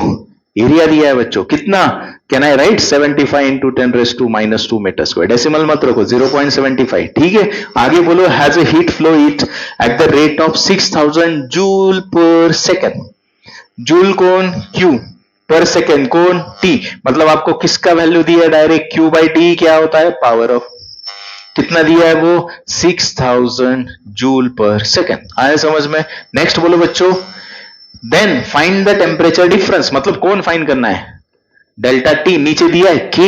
एरिया दिया है बच्चों, कितना, can I write 75 into 10⁻⁻² metre square, decimal मत रखो, 0.75, ठीक है। आगे बोलो, has a heat flow it at the rate of 6000 joule per second. Joule कौन, Q, पर सेकेंड कौन, T। मतलब आपको किसका वैल्यू दिया है डायरेक्ट, Q बाई टी क्या होता है, पावर ऑफ, कितना दिया है वो, 6000 जूल पर सेकेंड। आया समझ में? नेक्स्ट बोलो बच्चों, then find the temperature difference, मतलब कौन फाइंड करना है, डेल्टा टी, नीचे दिया है K,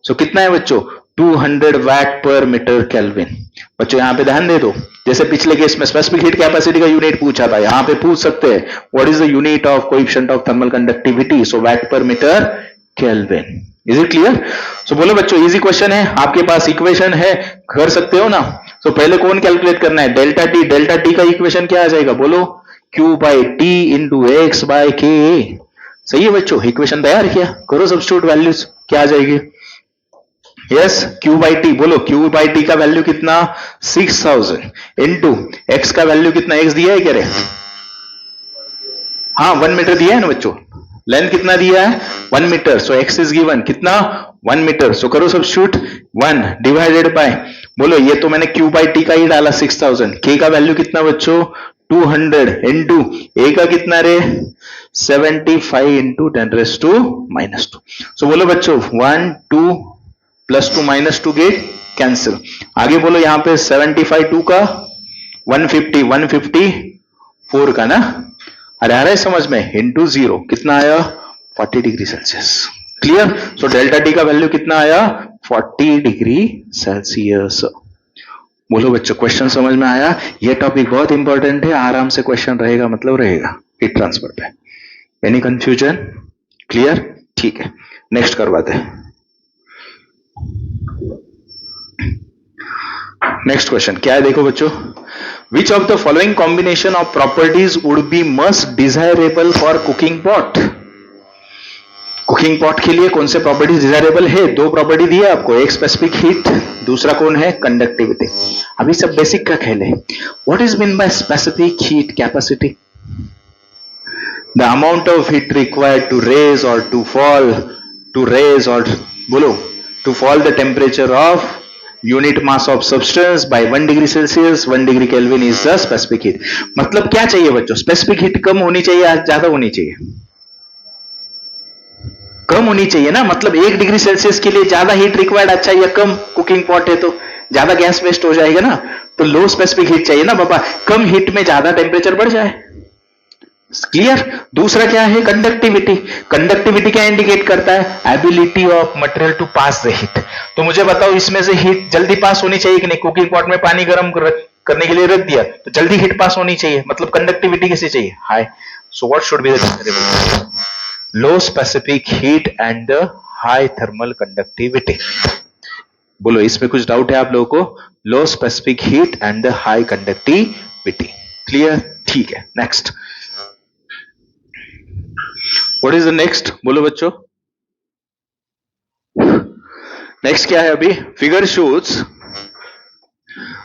सो कितना है बच्चों, 200 वाट पर मीटर केल्विन। बच्चों यहां पे ध्यान दे दो, जैसे पिछले केस में स्पेसिफिक हीट कैपेसिटी का यूनिट पूछा था, यहां पे पूछ सकते हैं what is the unit of coefficient of thermal conductivity, so watt per metre kelvin. Is it clear? So बोलो बच्चों, इजी क्वेश्चन है, आपके पास इक्वेशन है, कर सकते हो ना। सो पहले कौन कैलकुलेट करना है, डेल्टा टी। डेल्टा टी का इक्वेशन क्या आ जाएगा, बोलो, Q by T into x by के। सही है बच्चों, इक्वेशन तैयार किया, करो सब्स्टिट्यूट, वैल्यूज क्या आ जाएगी, यस, Q बाई टी, बोलो Q बाई टी का वैल्यू कितना, 6000 इंटू एक्स का वैल्यू कितना, एक्स दिया है क्या रे, हाँ 1 मीटर दिया है ना बच्चों, लेंथ कितना दिया है 1 metre, so X is given कितना 1 मीटर, सो करो सब्स्टिट्यूट, 1 डिवाइडेड बाय, बोलो ये तो मैंने Q बाई टी का ही डाला 6000, K का वैल्यू कितना बच्चों 200 इंटू ए का कितना रे 75 इंटू 10⁻²। सो बोलो बच्चों 1 2 प्लस 2 माइनस 2 गेट कैंसिल। आगे बोलो यहां पे 75 2 का 150 154 का ना, अरे आ रहा है समझ में, इंटू 0 कितना आया 40 degree Celsius. Clear? So delta T का वैल्यू कितना आया 40 डिग्री सेल्सियस। बोलो बच्चों क्वेश्चन समझ में आया? ये टॉपिक बहुत इंपॉर्टेंट है, आराम से क्वेश्चन रहेगा, मतलब रहेगा हीट ट्रांसफर पे। Any confusion? क्लियर? ठीक है, नेक्स्ट करवाते हैं। नेक्स्ट क्वेश्चन क्या है, देखो बच्चों, विच of the following combination of properties would be must desirable for cooking pot. Cooking pot के लिए कौन से प्रॉपर्टीज डिजायरेबल है, दो प्रॉपर्टी दी है आपको, एक स्पेसिफिक हीट, दूसरा कौन है कंडक्टिविटी। अभी सब बेसिक का खेल है। What is mean by specific heat capacity, the amount of heat required to raise और टू फॉल, टू रेज और बोलो to fall the temperature of unit mass of substance by 1 degree Celsius 1 degree kelvin is the specific heat. मतलब क्या चाहिए बच्चों, specific heat कम होनी चाहिए या ज्यादा होनी चाहिए, कम होनी चाहिए ना, मतलब 1 डिग्री सेल्सियस के लिए ज्यादा हीट रिक्वायर्ड अच्छा या कम, कुकिंग पॉट है तो ज्यादा गैस वेस्ट हो जाएगा ना, तो लो स्पेसिफिक हीट चाहिए ना बाबा, कम हीट में ज्यादा टेम्परेचर बढ़ जाए। क्लियर? दूसरा क्या है कंडक्टिविटी, कंडक्टिविटी क्या इंडिकेट करता है, ability of material to pass the heat. तो मुझे बताओ इसमें से हीट जल्दी पास होनी चाहिए कि नहीं, कुकिंग पॉट में पानी गर्म करने के लिए रख दिया तो जल्दी हीट पास होनी चाहिए, मतलब कंडक्टिविटी कैसी चाहिए, high. So what should be the low specific heat and the high thermal conductivity. बोलो इसमें कुछ डाउट है आप लोगों को, लो specific heat and the high conductivity. Clear? ठीक है, next what is the next, बोलो बच्चों, नेक्स्ट क्या है अभी? Figure shows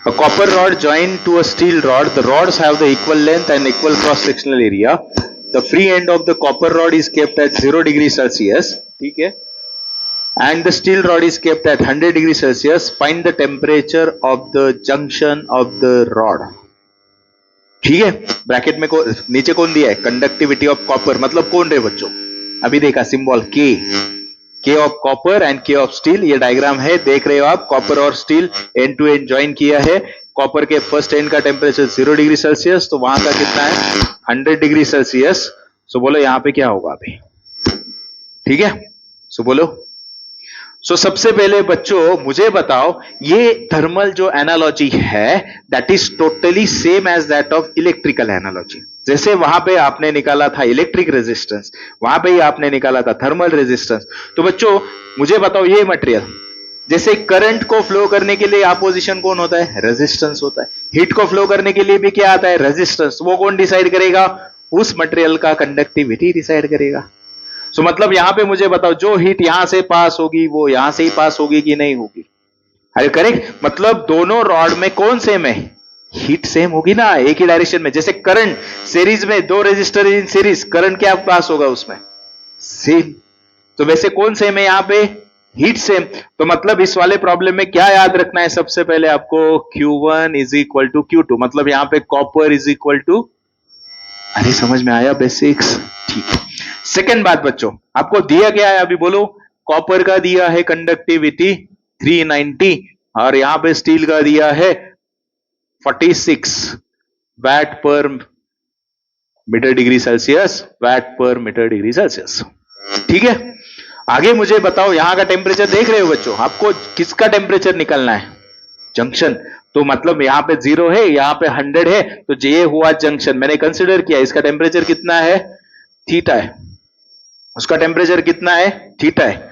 a copper rod joined to a steel rod. The rods have the equal length and equal cross sectional area. The free end of the copper rod is kept at 0 degree Celsius. ठीक है? And the steel rod is kept at 100 degree Celsius. Find the temperature of the junction of the rod. ठीक है? Bracket में नीचे कौन दिया है? Conductivity of copper, मतलब कौन रहे बच्चों? अभी देखा symbol K of copper and K of steel. ये डायग्राम है, देख रहे हो आप. कॉपर और steel end to end join किया है. कॉपर के फर्स्ट एंड का टेम्परेचर 0 डिग्री सेल्सियस, तो वहां का कितना है? 100 डिग्री सेल्सियस. सो बोलो यहां पे क्या होगा अभी? ठीक है, सो बोलो. सो सबसे पहले बच्चों मुझे बताओ, ये थर्मल जो एनालॉजी है that is totally same as that of electrical analogy. जैसे वहां पे आपने निकाला था इलेक्ट्रिक रेजिस्टेंस, वहां पे ही आपने निकाला था थर्मल रेजिस्टेंस. तो बच्चों मुझे बताओ, ये मटेरियल जैसे करंट को फ्लो करने के लिए अपोजिशन कौन होता है? रेजिस्टेंस होता है. हीट को फ्लो करने के लिए भी क्या आता है? रेजिस्टेंस. वो कौन डिसाइड करेगा? उस मटेरियल का कंडक्टिविटी डिसाइड करेगा. सो मतलब यहां पे मुझे बताओ, जो हीट यहां से पास होगी वो यहां से ही पास होगी कि नहीं होगी? अरे करेक्ट. मतलब दोनों रॉड में कौन सेम है? हीट सेम होगी ना, एक ही डायरेक्शन में. जैसे करंट सीरीज में, दो रेजिस्टर इन सीरीज, करंट क्या पास होगा उसमें? सेम. तो वैसे कौन सेम है यहां पे? Heat same. तो मतलब इस वाले प्रॉब्लम में क्या याद रखना है सबसे पहले आपको? Q1 is equal to Q2. मतलब यहां पे कॉपर इज इक्वल टू, अरे समझ में आया बेसिक्स? ठीक है. सेकेंड बात बच्चों, आपको दिया क्या है अभी बोलो? कॉपर का दिया है कंडक्टिविटी 390 और यहां पे स्टील का दिया है 46 वैट पर मीटर डिग्री सेल्सियस. वैट पर मीटर डिग्री सेल्सियस. ठीक है. आगे मुझे बताओ, यहां का टेम्परेचर देख रहे हो बच्चों? आपको किसका टेम्परेचर निकलना है? जंक्शन. तो मतलब यहां पे 0 है, यहां पे 100 है, तो ये हुआ जंक्शन. मैंने कंसिडर किया इसका टेम्परेचर कितना है? थीटा है. उसका टेम्परेचर कितना है? थीटा है.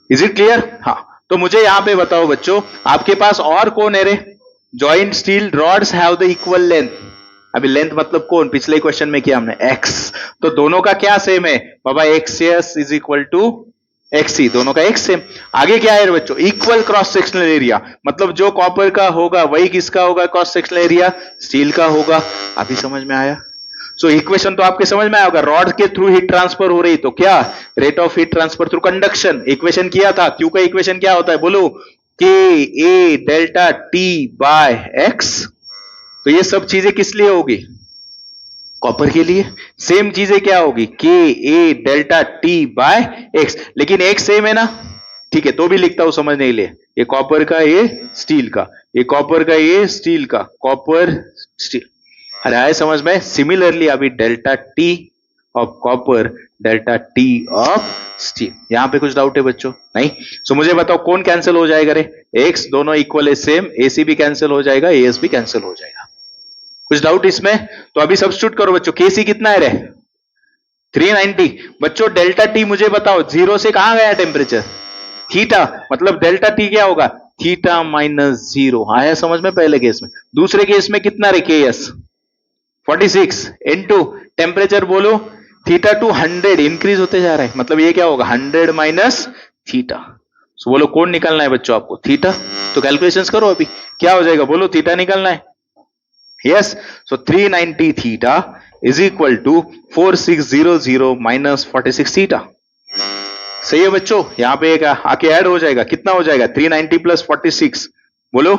Is it clear? हाँ. तो मुझे यहां पे बताओ बच्चों, आपके पास और कौन है रे? Joint steel rods have the equal length. अभी लेंथ मतलब कौन? पिछले क्वेश्चन में किया हमने, एक्स. तो दोनों का क्या सेम है बाबा? X is equal to X. दोनों का एक्स सेम. आगे क्या है बच्चों? Equal cross sectional area. मतलब जो कॉपर का होगा वही किसका होगा? क्रॉस सेक्शनल एरिया स्टील का होगा. अभी समझ में आया? सो इक्वेशन तो आपके समझ में आया होगा. रॉड के थ्रू हीट ट्रांसफर हो रही, तो क्या? Rate of heat transfer through conduction. Equation किया था. क्यू का इक्वेशन क्या होता है बोलो? के A delta T by x. तो ये सब चीजें किस लिए होगी? कॉपर के लिए. सेम चीजें क्या होगी? के A delta T by x. लेकिन एक्स सेम है ना? ठीक है, तो भी लिखता हूं समझने के लिए. ये कॉपर का, ये स्टील का, ये कॉपर का, ये स्टील का, कॉपर स्टील. अरे आए समझ में? सिमिलरली अभी delta T of copper, delta T of steel. यहां पे कुछ डाउट है बच्चों? नहीं. सो मुझे बताओ कौन कैंसिल हो जाएगा रे? एक्स दोनों इक्वल है सेम. एसी भी कैंसिल हो जाएगा, एएस भी कैंसिल हो जाएगा. कुछ डाउट इसमें? तो अभी सब्स्टिट्यूट करो बच्चों. केसी कितना है रे? 390. बच्चों डेल्टा टी मुझे बताओ, 0 से कहां गया टेम्परेचर? थीटा. मतलब डेल्टा टी क्या होगा? Theta minus 0. आया समझ में? पहले केस में. दूसरे केस में कितना रे? केएस 46 इनटू टेम्परेचर बोलो थीटा टू 100 इंक्रीज होते जा रहा है. मतलब ये क्या होगा? 100 माइनस थीटा. सो बोलो कौन निकालना है बच्चों आपको? थीटा. तो कैलकुलेशंस करो अभी. क्या हो जाएगा बोलो? थीटा निकालना है. Yes. So 390 theta is equal to 4600 minus 46 theta. सही है बच्चों? यहां पे एक आके ऐड हो जाएगा. कितना हो जाएगा? 390 प्लस 46 बोलो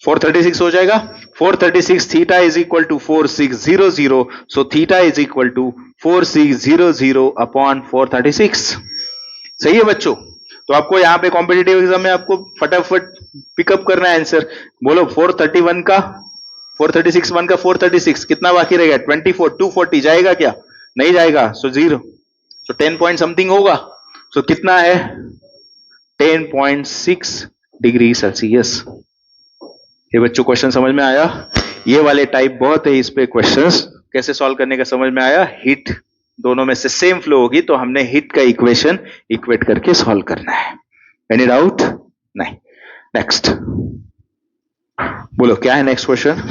436 हो जाएगा. 436 theta is equal to 4600. So theta is equal to 4600 upon 436. सही है बच्चों? तो आपको यहां पे कॉम्पिटिटिव एग्जाम में आपको फटाफट पिकअप करना है आंसर. बोलो 431 का 436 1 का 436 कितना बाकी रहेगा? 24. 240 जाएगा क्या? नहीं जाएगा. सो 0. सो 10 पॉइंट समथिंग होगा. सो कितना है? 10.6 डिग्री सेल्सियस. ये बच्चों क्वेश्चन समझ में आया? ये वाले टाइप बहुत है इस पे क्वेश्चंस. कैसे सॉल्व करने का समझ में आया? हीट दोनों में से सेम फ्लो होगी तो हमने हीट का इक्वेशन इक्वेट करके सॉल्व करना है. Any doubt? नहीं. नेक्स्ट बोलो क्या है next question?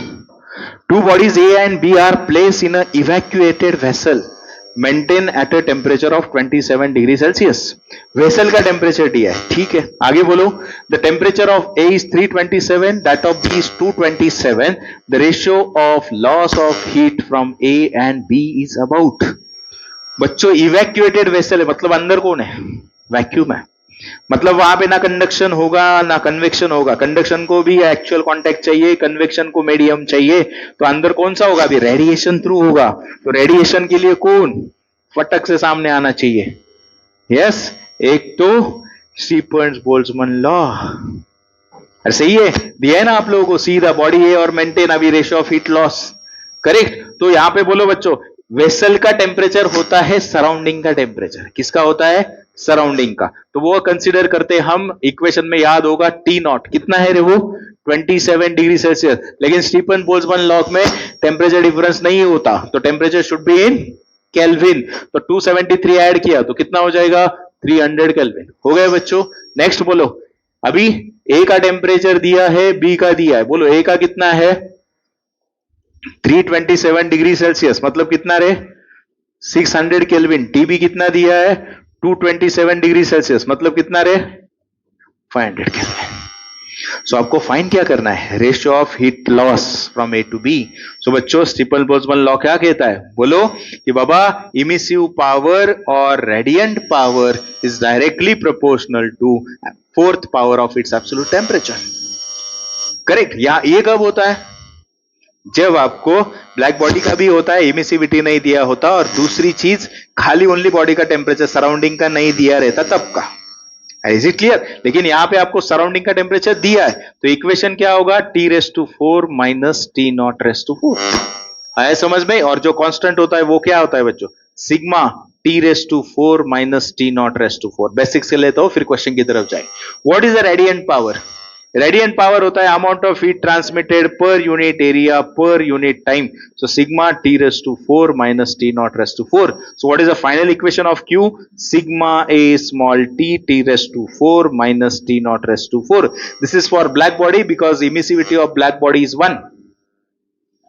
Two bodies A and B are place in a evacuated vessel maintain at a temperature of 27 degree Celsius. Vessel का टेम्परेचर दिया है, ठीक है, आगे बोलो। The temperature of A is 327, that of B is 227, the ratio of loss of heat from A and B is about. बच्चों evacuated vessel है, मतलब अंदर कौन है? वैक्यूम है, मतलब वहां पे ना कंडक्शन होगा ना कन्वेक्शन होगा। कंडक्शन को भी एक्चुअल कांटेक्ट चाहिए, कन्वेक्शन को मीडियम चाहिए, तो अंदर कौन सा होगा? अभी रेडिएशन थ्रू होगा, तो रेडिएशन के लिए कौन फटक से सामने आना चाहिए? यस, एक तो स्टीफन-बोल्ट्जमैन लॉ। अरे सही है, दिया है ना आप लोगों को, सीधा बॉडी है और मेंटेन अभी ratio of heat loss, correct. तो यहां पे बोलो बच्चों, वेसल का टेम्परेचर होता है सराउंडिंग का टेम्परेचर। किसका होता है? सराउंडिंग का। तो वो कंसीडर करते हम, इक्वेशन में याद होगा टी नॉट कितना है रे वो? 27 डिग्री सेल्सियस। लेकिन स्टीफन-बोल्ट्जमैन लॉ में टेम्परेचर डिफरेंस नहीं होता, तो temperature should be in kelvin. तो 273 ऐड किया तो कितना हो जाएगा? 300 केल्विन। हो गए बच्चों। नेक्स्ट बोलो, अभी ए का टेम्परेचर दिया है, बी का दिया है, बोलो ए का कितना है? 327 डिग्री सेल्सियस, मतलब कितना रे? 600 केल्विन। टीबी कितना दिया है? 227 डिग्री सेल्सियस, मतलब कितना रे? 500 केल्विन। सो आपको फाइंड क्या करना है? Ratio of heat loss from A to B. So बच्चों, स्टीफन-बोल्ट्जमैन लॉ क्या कहता है? बोलो कि बाबा, इमिसिव पावर और radiant power is directly proportional to fourth power of its absolute temperature. Correct. या ये कब होता है? जब आपको ब्लैक बॉडी का भी होता है, इमिसिविटी नहीं दिया होता, और दूसरी चीज खाली ओनली बॉडी का टेम्परेचर, सराउंडिंग का नहीं दिया रहता, तब का। Is it clear? लेकिन यहां पे आपको सराउंडिंग का टेम्परेचर दिया है, तो इक्वेशन क्या होगा? T⁴ minus T⁴. आया समझ में? और जो कांस्टेंट होता है वो क्या होता है बच्चों? Sigma T⁴ minus T⁴. Basics से लेता हूं, फिर क्वेश्चन की तरफ जाए। What is the radiant power? Radiant power होता है amount of heat transmitted per unit area per unit time. So sigma T⁴ minus T⁴. So what is the final equation of Q? Sigma A small t T⁴ minus T⁴. This is for black body because emissivity of black body is 1।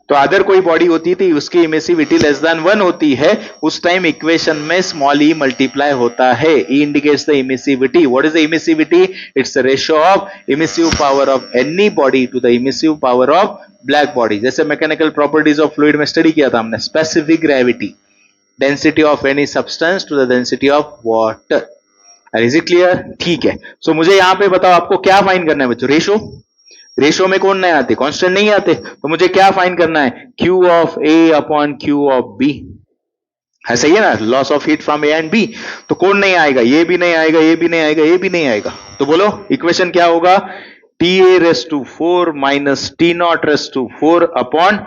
तो other कोई body होती थी, उसकी emissivity less than 1 होती है, उस time equation में small e multiply होता है। E indicates the emissivity. What is the emissivity? It's the ratio of emissive power of any body to the emissive power of black body. जैसे mechanical properties of fluid में study किया था हमने, specific gravity, density of any substance to the density of water. Is it clear? ठीक है। सो मुझे यहां पे बताओ, आपको क्या फाइंड करना है बच्चों? रेशो। रेशो में कौन नहीं आते? कांस्टेंट नहीं आते, तो मुझे क्या फाइंड करना है? Q of A upon Q of B है, सही है ना? Loss of heat from A and B। तो कौन नहीं आएगा? ये भी नहीं आएगा, ये भी नहीं आएगा, ये भी नहीं आएगा। तो बोलो इक्वेशन क्या होगा? TA⁴ minus T⁴ upon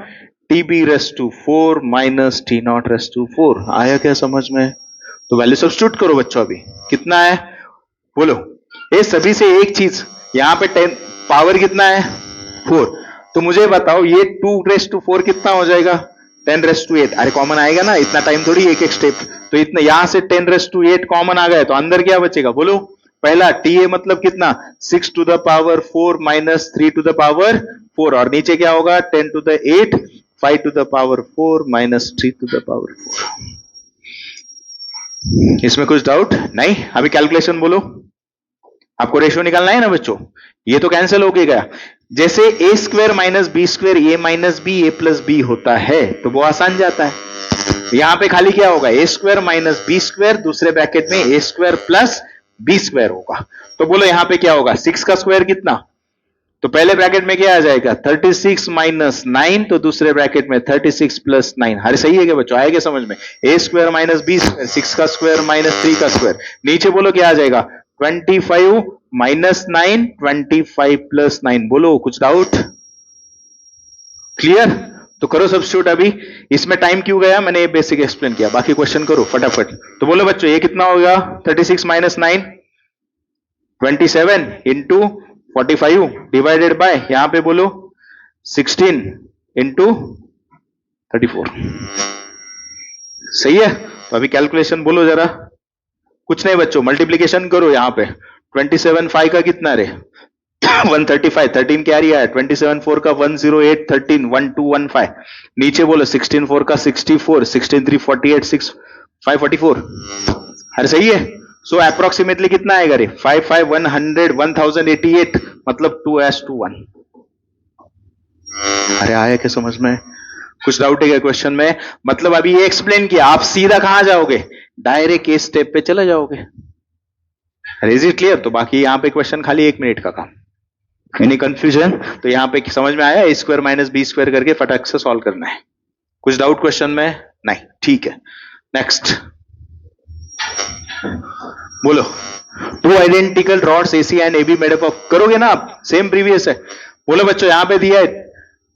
TB⁴ minus T⁴. आया क्या समझ में? तो वैल्यू सब्स्टिट्यूट करो बच्चों। अभी कितना है बोलो? ये सभी से एक चीज, यहां पे 10 पावर कितना है? 4। तो मुझे बताओ ये 2⁴ कितना हो जाएगा? 10⁸. अरे कॉमन आएगा ना, इतना टाइम थोड़ी एक एक स्टेप। तो इतना यहां से 10⁸ कॉमन आ गया, तो अंदर क्या बचेगा बोलो? पहला TA मतलब कितना? 6⁴ माइनस 3⁴, और नीचे क्या होगा? 10⁸, 5⁴ माइनस 3⁴. इसमें कुछ डाउट नहीं? अभी कैलकुलेशन बोलो। आपको रेशियो निकालना है ना बच्चों? ये तो कैंसिल हो गया। जैसे A² minus B², A minus B, A plus B होता है, तो वो आसान जाता है। यहां पे खाली क्या होगा? A² माइनस B², दूसरे ब्रैकेट में A² प्लस B² होगा। तो बोलो यहां पे क्या होगा? 6 का स्क्वायर कितना? तो पहले ब्रैकेट में क्या आ जाएगा? 36 माइनस 9, तो दूसरे ब्रैकेट में 36 प्लस 9। हर सही है क्या बच्चों? आएगा समझ में? A² माइनस B², 6 का स्क्वायर माइनस 3 का स्क्वायर। नीचे बोलो क्या आ जाएगा? 25 माइनस 9, 25 प्लस 9। बोलो कुछ डाउट? क्लियर? तो करो सब्स्टिट्यूट। अभी इसमें टाइम क्यों गया? मैंने ये बेसिक एक्सप्लेन किया, बाकी क्वेश्चन करो फटाफट। तो बोलो बच्चों ये कितना होगा? 36 माइनस 9 27 इंटू 45 डिवाइडेड बाय, यहां पे बोलो 16 इंटू 34। सही है? तो अभी कैलकुलेशन बोलो जरा। कुछ नहीं बच्चों, मल्टीप्लीकेशन करो। यहां पे 27 5 का कितना रे? 135, 13 कैरी आया। 27 4 का 108, 13 1215। नीचे बोलो 16 4 का 64, 16 3 48, 6 544, अरे सही है। सो अप्रोक्सीमेटली कितना आएगा रे? 55 100 1088, मतलब 2:1। अरे आया क्या समझ में? कुछ डाउट है क्या क्वेश्चन में? मतलब अभी ये एक्सप्लेन किया, आप सीधा कहां जाओगे? डायरेक्ट इस स्टेप पे चले जाओगे। Is it clear? तो बाकी यहां पे क्वेश्चन खाली 1 मिनट का काम। Any confusion? तो यहां पे समझ में आया? A² - B² करके फटाक से सॉल्व करना है। कुछ डाउट क्वेश्चन में? नहीं, ठीक है। नेक्स्ट बोलो। 2 identical rods AC and AB made up of, करोगे ना आप? सेम प्रीवियस है। बोलो बच्चों, यहां पे दिया है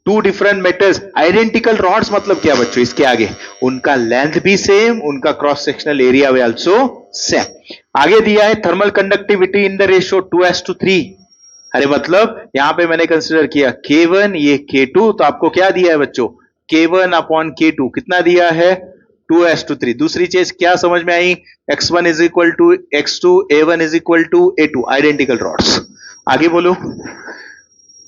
2 डिफरेंट मेटल्स। आइडेंटिकल रॉड्स मतलब क्या बच्चों? इसके आगे उनका लेंथ भी सेम, उनका क्रॉस सेक्शनल एरिया भी आल्सो सेम। आगे दिया है thermal conductivity in the ratio 2:3। अरे मतलब यहां पे मैंने कंसीडर किया K1, ये K2, तो आपको क्या दिया है बच्चों? K1/K2 कितना दिया है? 2:3। दूसरी चीज क्या समझ में आई? X1 = X2, A1 = A2, identical rods. आगे बोलो।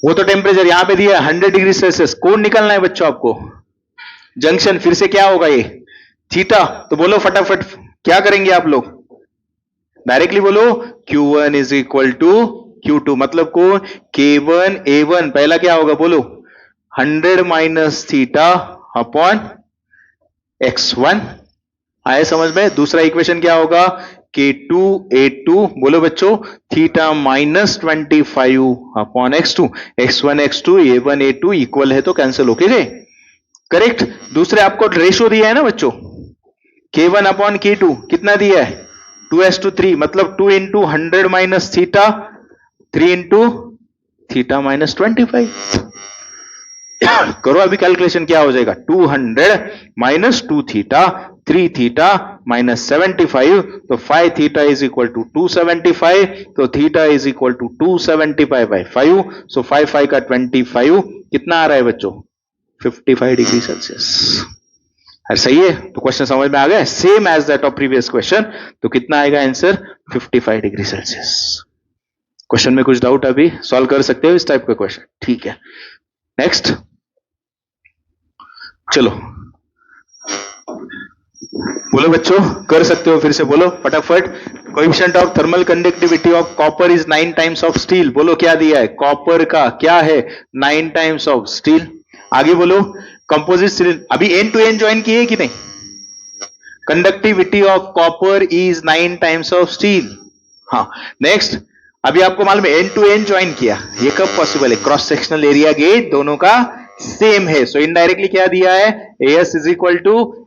वो तो टेम्परेचर यहां पे दिया है 100 डिग्री सेल्सियस। कौन निकलना है बच्चों आपको? जंक्शन। फिर से क्या होगा ये? थीटा। तो बोलो फटाफट, क्या करेंगे आप लोग? डायरेक्टली बोलो Q1 = Q2, मतलब को K1 A1 पहला क्या होगा बोलो? 100 - थीटा अपॉन X1। आए समझ में? दूसरा इक्वेशन क्या होगा? K2 A2, बोलो बच्चों, theta -25 upon X2। X1 X2 A1 A2 equal है तो कैंसिल होके गए। करेक्ट। दूसरे आपको रेशो दिया है ना बच्चों, K1/K2 कितना दिया है? 2:3, मतलब 2 × 100 - थीटा, 3 × थीटा -25। करो अभी कैलकुलेशन, क्या हो जाएगा? 200 - 2 थीटा, 3 थीटा -75, तो 5 थीटा = 275, तो थीटा = 275/5। सो 5 5 का 25, कितना आ रहा है बच्चों? 55 डिग्री सेल्सियस। अरे सही है। तो क्वेश्चन समझ में आ गया? Same as that of previous question. तो कितना आएगा आंसर? 55 degree Celsius. क्वेश्चन में कुछ डाउट? अभी सॉल्व कर सकते हो इस टाइप का क्वेश्चन? ठीक है। नेक्स्ट चलो बोलो बच्चों, कर सकते हो? फिर से बोलो फटाफट। Coefficient of thermal conductivity of copper is 9 times of steel. बोलो क्या दिया है? कॉपर का क्या है? 9 टाइम्स ऑफ स्टील। आगे बोलो। कंपोजिट सिलिंडर, अभी एंड टू एंड ज्वाइन किए कि नहीं? Conductivity of copper is 9 times of steel. हाँ, नेक्स्ट। अभी आपको मालूम है एंड टू एंड ज्वाइन किया, ये कब पॉसिबल है? क्रॉस सेक्शनल एरिया गेज दोनों का सेम है। सो इनडायरेक्टली क्या दिया है? AS =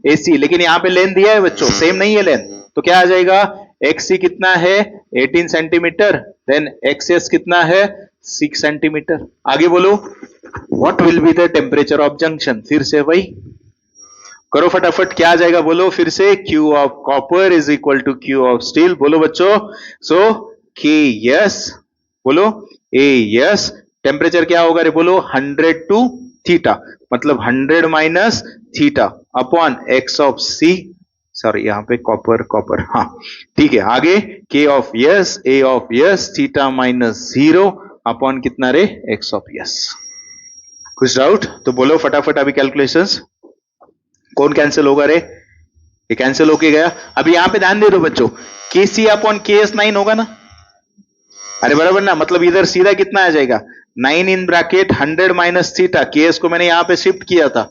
AC, लेकिन यहां पे लेंथ दिया है बच्चों, सेम नहीं है लेंथ। तो क्या आ जाएगा? XC कितना है? 18 सेंटीमीटर। देन XS कितना है? 6 सेंटीमीटर। आगे बोलो। What will be the temperature of junction? फिर से वही करो फटाफट, क्या आ जाएगा बोलो फिर से? Q of copper is equal to Q of steel. बोलो बच्चों। सो KS, बोलो AS, टेम्परेचर क्या होगा रे? बोलो 100 to थीटा, मतलब 100 - theta upon X of C, sorry यहां पे कॉपर, हाँ ठीक है। आगे K of S, A of S, theta -0 upon कितना रे? X of S। कुछ डाउट? तो बोलो फटाफट अभी कैलकुलेशंस। कौन कैंसिल होगा रे? ये कैंसिल होके गया। अभी यहां पे ध्यान दे दो बच्चों, KC/KS 9 होगा ना? अरे बराबर ना? मतलब इधर सीधा कितना आ जाएगा? 9 इन ब्रैकेट 100 - थीटा। KS को मैंने यहां पे शिफ्ट किया था।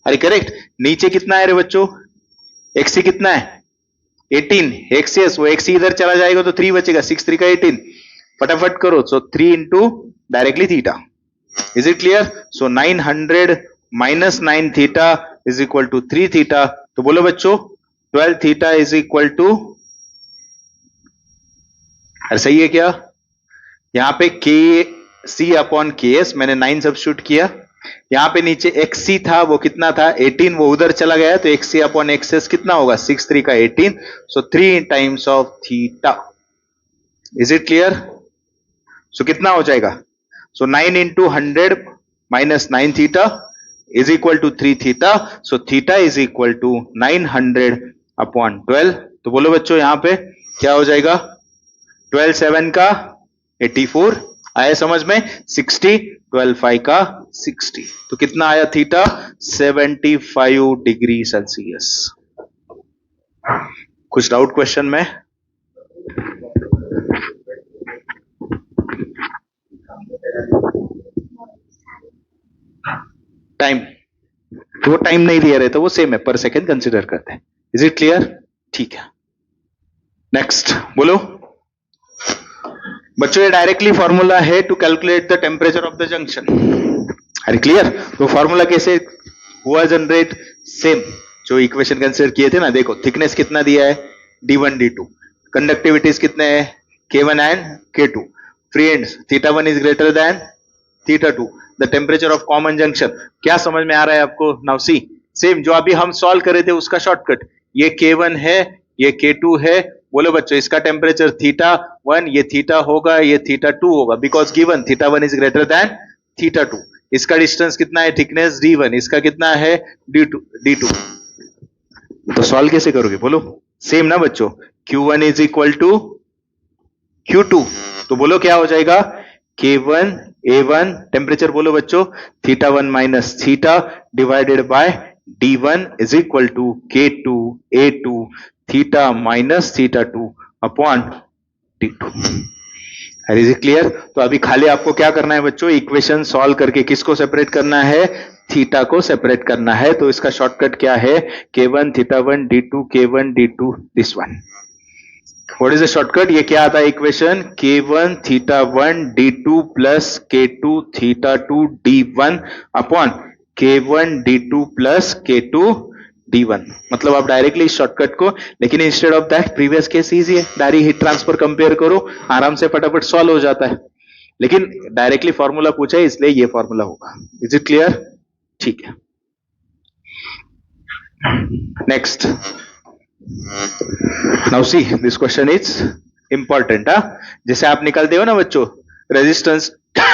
अरे करेक्ट। नीचे कितना है रे बच्चों? XC कितना है? 18। XS, वो XC इधर चला जाएगा तो 3 बचेगा, 6 3 का 18। फटाफट करो। So 3 into directly theta. Is it clear? So 900 - 9 theta is equal to 3 theta. तो बोलो बच्चों 12 थीटा इज इक्वल टू, अरे सही है क्या? यहां पे KC/KS मैंने 9 सब्स्टिट्यूट किया। यहां पे नीचे XC था, वो कितना था? 18, वो उधर चला गया तो XC/XS कितना होगा? 6 3 का 18। So 3 times of theta. Is it clear? So कितना हो जाएगा? So 9 into 100 - 9 theta is equal to 3 theta. So theta is equal to 900/12। तो बोलो बच्चों यहां पे क्या हो जाएगा? 12 7 का 84 आया समझ में? 60, 12 5 का 60। तो कितना आया थीटा? 75 degree Celsius. कुछ डाउट क्वेश्चन में? टाइम, वो टाइम नहीं दिया रहता, वो सेम है, पर सेकेंड कंसिडर करते हैं। Is it clear? ठीक है, नेक्स्ट बोलो बच्चों। ये डायरेक्टली फॉर्मूला है to calculate the temperature of the junction. अरे क्लियर? तो फॉर्मूला कैसे हुआ जनरेट? सेम जो इक्वेशन कंसिडर किए थे ना, देखो थिकनेस कितना दिया है, d1 d2, कंडक्टिविटीज कितने हैं, k1 and k2, free ends θ1 is greater than θ2, the temperature of common junction. क्या समझ में आ रहा है आपको? नाउ सी, सेम जो अभी हम सॉल्व कर रहे थे उसका शॉर्टकट, ये k1 है, ये k2 है। बोलो बच्चों इसका टेम्परेचर θ1, ये थीटा होगा, ये θ2 होगा, because given θ1 is greater than θ2। इसका डिस्टेंस कितना है, थिकनेस d1, इसका कितना है d2। तो सॉल्व कैसे करोगे बोलो? सेम ना बच्चों, q1 is equal to q2, तो बोलो क्या हो जाएगा, k1 a1 टेम्परेचर बोलो बच्चों, θ1 minus theta divided by d1 is equal to k2 a2 theta minus θ2 upon d2। Is it clear? तो अभी खाली आपको क्या करना है बच्चों, इक्वेशन सॉल्व करके किसको सेपरेट करना है, थीटा को सेपरेट करना है। तो इसका शॉर्टकट क्या है, k1 θ1 d2 k1 d2 this one. What is the shortcut? ये क्या आता है equation, k1 θ1 d2 plus k2 θ2 d1 upon k1 d2 plus k2 d1। मतलब आप डायरेक्टली इस शॉर्टकट को, लेकिन instead of that previous case easy है, डायरेक्ट हीट ट्रांसफर कंपेयर करो, आराम से फटाफट सॉल्व हो जाता है। लेकिन डायरेक्टली फॉर्मूला पूछा है इसलिए ये फॉर्मूला होगा। Is it clear? ठीक है, next. Now see this question is important. जैसे आप निकालते हो ना बच्चों, रेजिस्टेंस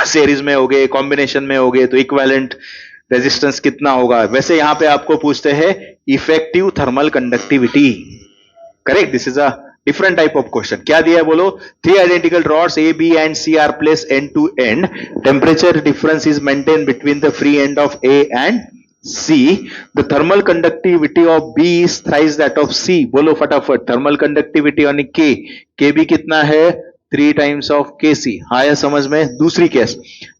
सीरीज में हो गए, कॉम्बिनेशन में हो गए, तो इक्विवेलेंट रेजिस्टेंस कितना होगा, वैसे यहां पे आपको पूछते हैं effective thermal conductivity. Correct? This is a different type of question. क्या दिया है बोलो, 3 identical rods A, B and C are placed end to end. Temperature difference is maintained between the free end of A and C. The thermal conductivity of B is thrice that of C. बोलो फटाफट, thermal conductivity यानी K, KB कितना है, 3 times of KC। आया समझ में? दूसरी case,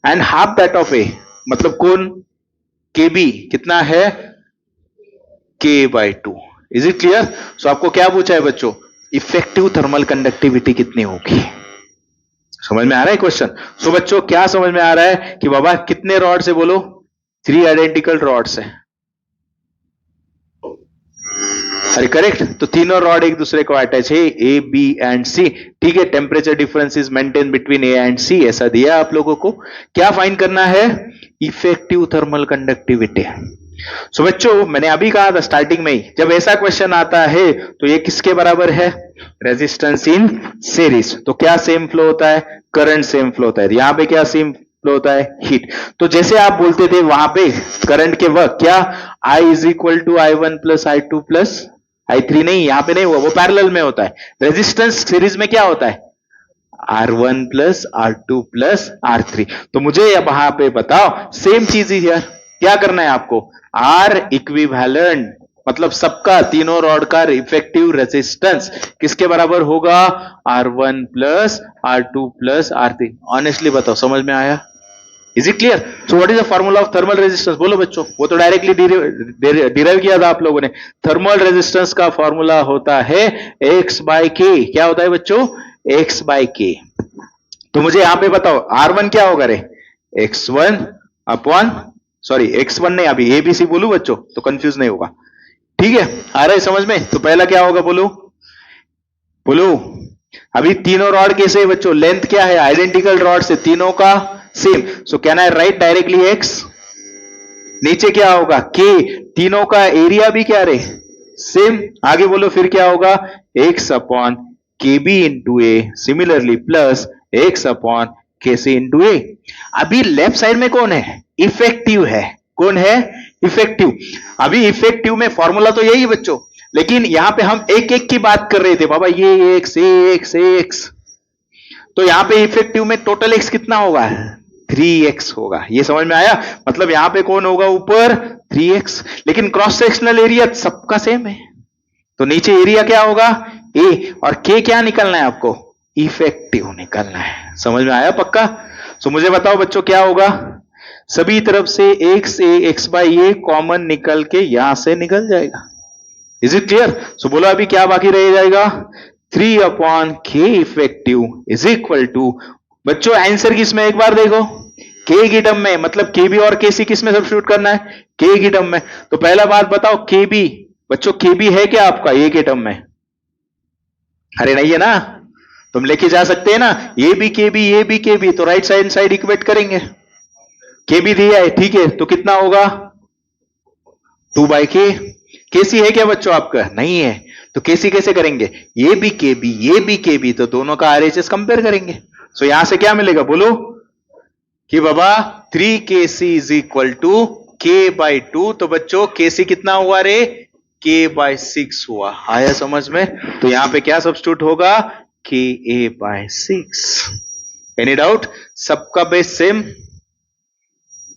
and half that of A, मतलब कौन, KB कितना है, K/2। Is it clear? So आपको क्या पूछा है बच्चों, इफेक्टिव थर्मल कंडक्टिविटी कितनी होगी। समझ में आ रहा है क्वेश्चन? सो बच्चों क्या समझ में आ रहा है कि बाबा कितने रॉड से, बोलो 3 आइडेंटिकल रॉड्स है। अरे करेक्ट, तो तीनों रॉड एक दूसरे को अटैच है, ए बी एंड सी। ठीक है, temperature difference is maintain between A and C, ऐसा दिया आप लोगों को। क्या फाइंड करना है, इफेक्टिव थर्मल कंडक्टिविटी। सो बच्चों मैंने अभी कहा था स्टार्टिंग में ही, जब ऐसा क्वेश्चन आता है तो ये किसके बराबर है, रेजिस्टेंस इन सीरीज। तो क्या सेम फ्लो होता है, करंट सेम फ्लो होता है। यहां पे क्या सेम फ्लो होता है, हीट। तो जैसे आप बोलते थे वहां पे करंट के वक्त, क्या I is equal to I1 plus I2 plus I3, नहीं यहां पे नहीं हुआ, वो पैरेलल में होता है। रेजिस्टेंस सीरीज में क्या होता है, R1 plus R2 plus R3। तो मुझे अब वहां पे बताओ, सेम चीज ही यार, क्या करना है आपको, R इक्विवेलेंट, मतलब सबका, तीनों रॉड का इफेक्टिव रेजिस्टेंस किसके बराबर होगा, R1 plus R2 plus R3। Honestly बताओ समझ में आया? Is it clear? So what is the formula of thermal resistance, बोलो बच्चों। वो तो डायरेक्टली डिराइव किया था आप लोगों ने। थर्मल रेजिस्टेंस का फॉर्मूला होता है X/K। क्या होता है बच्चों, X/K। तो मुझे यहां पे बताओ R1 क्या होगा रे, X1 अपॉन, सॉरी X1 नहीं, अभी ABC बोलू बच्चों तो कंफ्यूज नहीं होगा। ठीक है, आ रहा है समझ में? तो पहला क्या होगा बोलो, बोलो। अभी तीनों रॉड कैसे है बच्चों, लेंथ क्या है, आइडेंटिकल रॉड से तीनों का same. So can I right directly X, नीचे क्या होगा K, तीनों का एरिया भी क्या रे, सेम। आगे बोलो फिर क्या होगा, X upon KB into A, similarly plus X upon KC into A। अभी लेफ्ट साइड में कौन है, इफेक्टिव है। कौन है, इफेक्टिव। अभी इफेक्टिव में फॉर्मूला तो यही है बच्चों, लेकिन यहां पे हम एक एक की बात कर रहे थे बाबा, ये X। तो यहां पे इफेक्टिव में टोटल X कितना होगा, 3x होगा। ये समझ में आया? मतलब यहां पे कौन होगा ऊपर, 3x, लेकिन क्रॉस सेक्शनल एरिया सबका सेम है। तो नीचे एरिया क्या होगा, ए, और के क्या निकलना है आपको, इफेक्टिव निकलना है। समझ में आया पक्का? सो मुझे बताओ बच्चों क्या होगा, सभी तरफ से एक्स बाई ए कॉमन निकल के यहां से निकल जाएगा। Is it clear? सो बोलो अभी क्या बाकी रह जाएगा, 3 upon K effective is equal to, बच्चों आंसर किस में एक बार देखो, के की टर्म में, मतलब के बी और के सी किस में सब्स्टिट्यूट करना है, के की टर्म में। तो पहला बात बताओ के बी, बच्चों के बी है क्या आपका ए के टर्म में? अरे नहीं है ना, तुम लेके जा सकते हैं ना, ए बी के बी, ए बी के बी, तो राइट साइड साइड इक्वेट करेंगे। के बी दिया है, ठीक है, तो कितना होगा 2 बाई के सी है क्या बच्चों आपका? नहीं है, तो के सी कैसे करेंगे, ये भी के बी, ये भी के बी, तो दोनों का आरएचएस कंपेयर करेंगे। सो यहां से क्या मिलेगा बोलो कि बाबा 3 के सी इज इक्वल टू के बाई 2, तो बच्चों के सी कितना हुआ रे, के बाई 6 हुआ। आया समझ में? तो यहां पे क्या सब्स्टिट्यूट होगा, के ए बाय 6। Any doubt? सबका बेस सेम,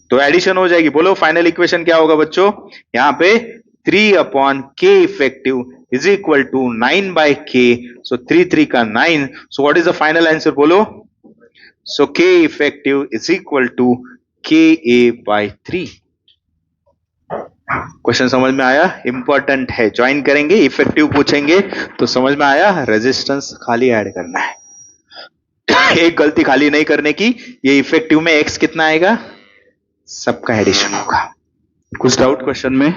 तो एडिशन हो जाएगी। बोलो फाइनल इक्वेशन क्या होगा बच्चों, यहां पे 3 upon K effective is equal to 9 by K, so 3 का 9, so what is the final answer बोलो, सो के effective is equal to K A by 3। Question समझ में आया? इंपॉर्टेंट है, ज्वाइन करेंगे, इफेक्टिव पूछेंगे तो समझ में आया, रेजिस्टेंस खाली ऐड करना है, एक गलती खाली नहीं करने की। ये इफेक्टिव में एक्स कितना आएगा, सबका एडिशन होगा। कुछ डाउट क्वेश्चन में?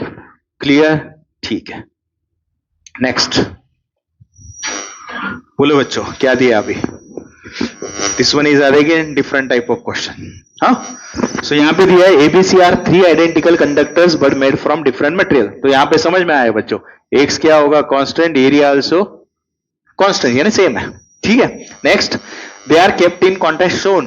क्लियर? ठीक है, नेक्स्ट बोलो बच्चों क्या दिया अभी, this one is again different type of question. हाँ, सो यहां पे दिया है ABC are 3 identical conductors but made from different material. तो यहां पे समझ में आया बच्चों, एक्स क्या होगा कांस्टेंट, एरिया आल्सो कांस्टेंट, यानी सेम है। ठीक है, next, they are kept in contact shown,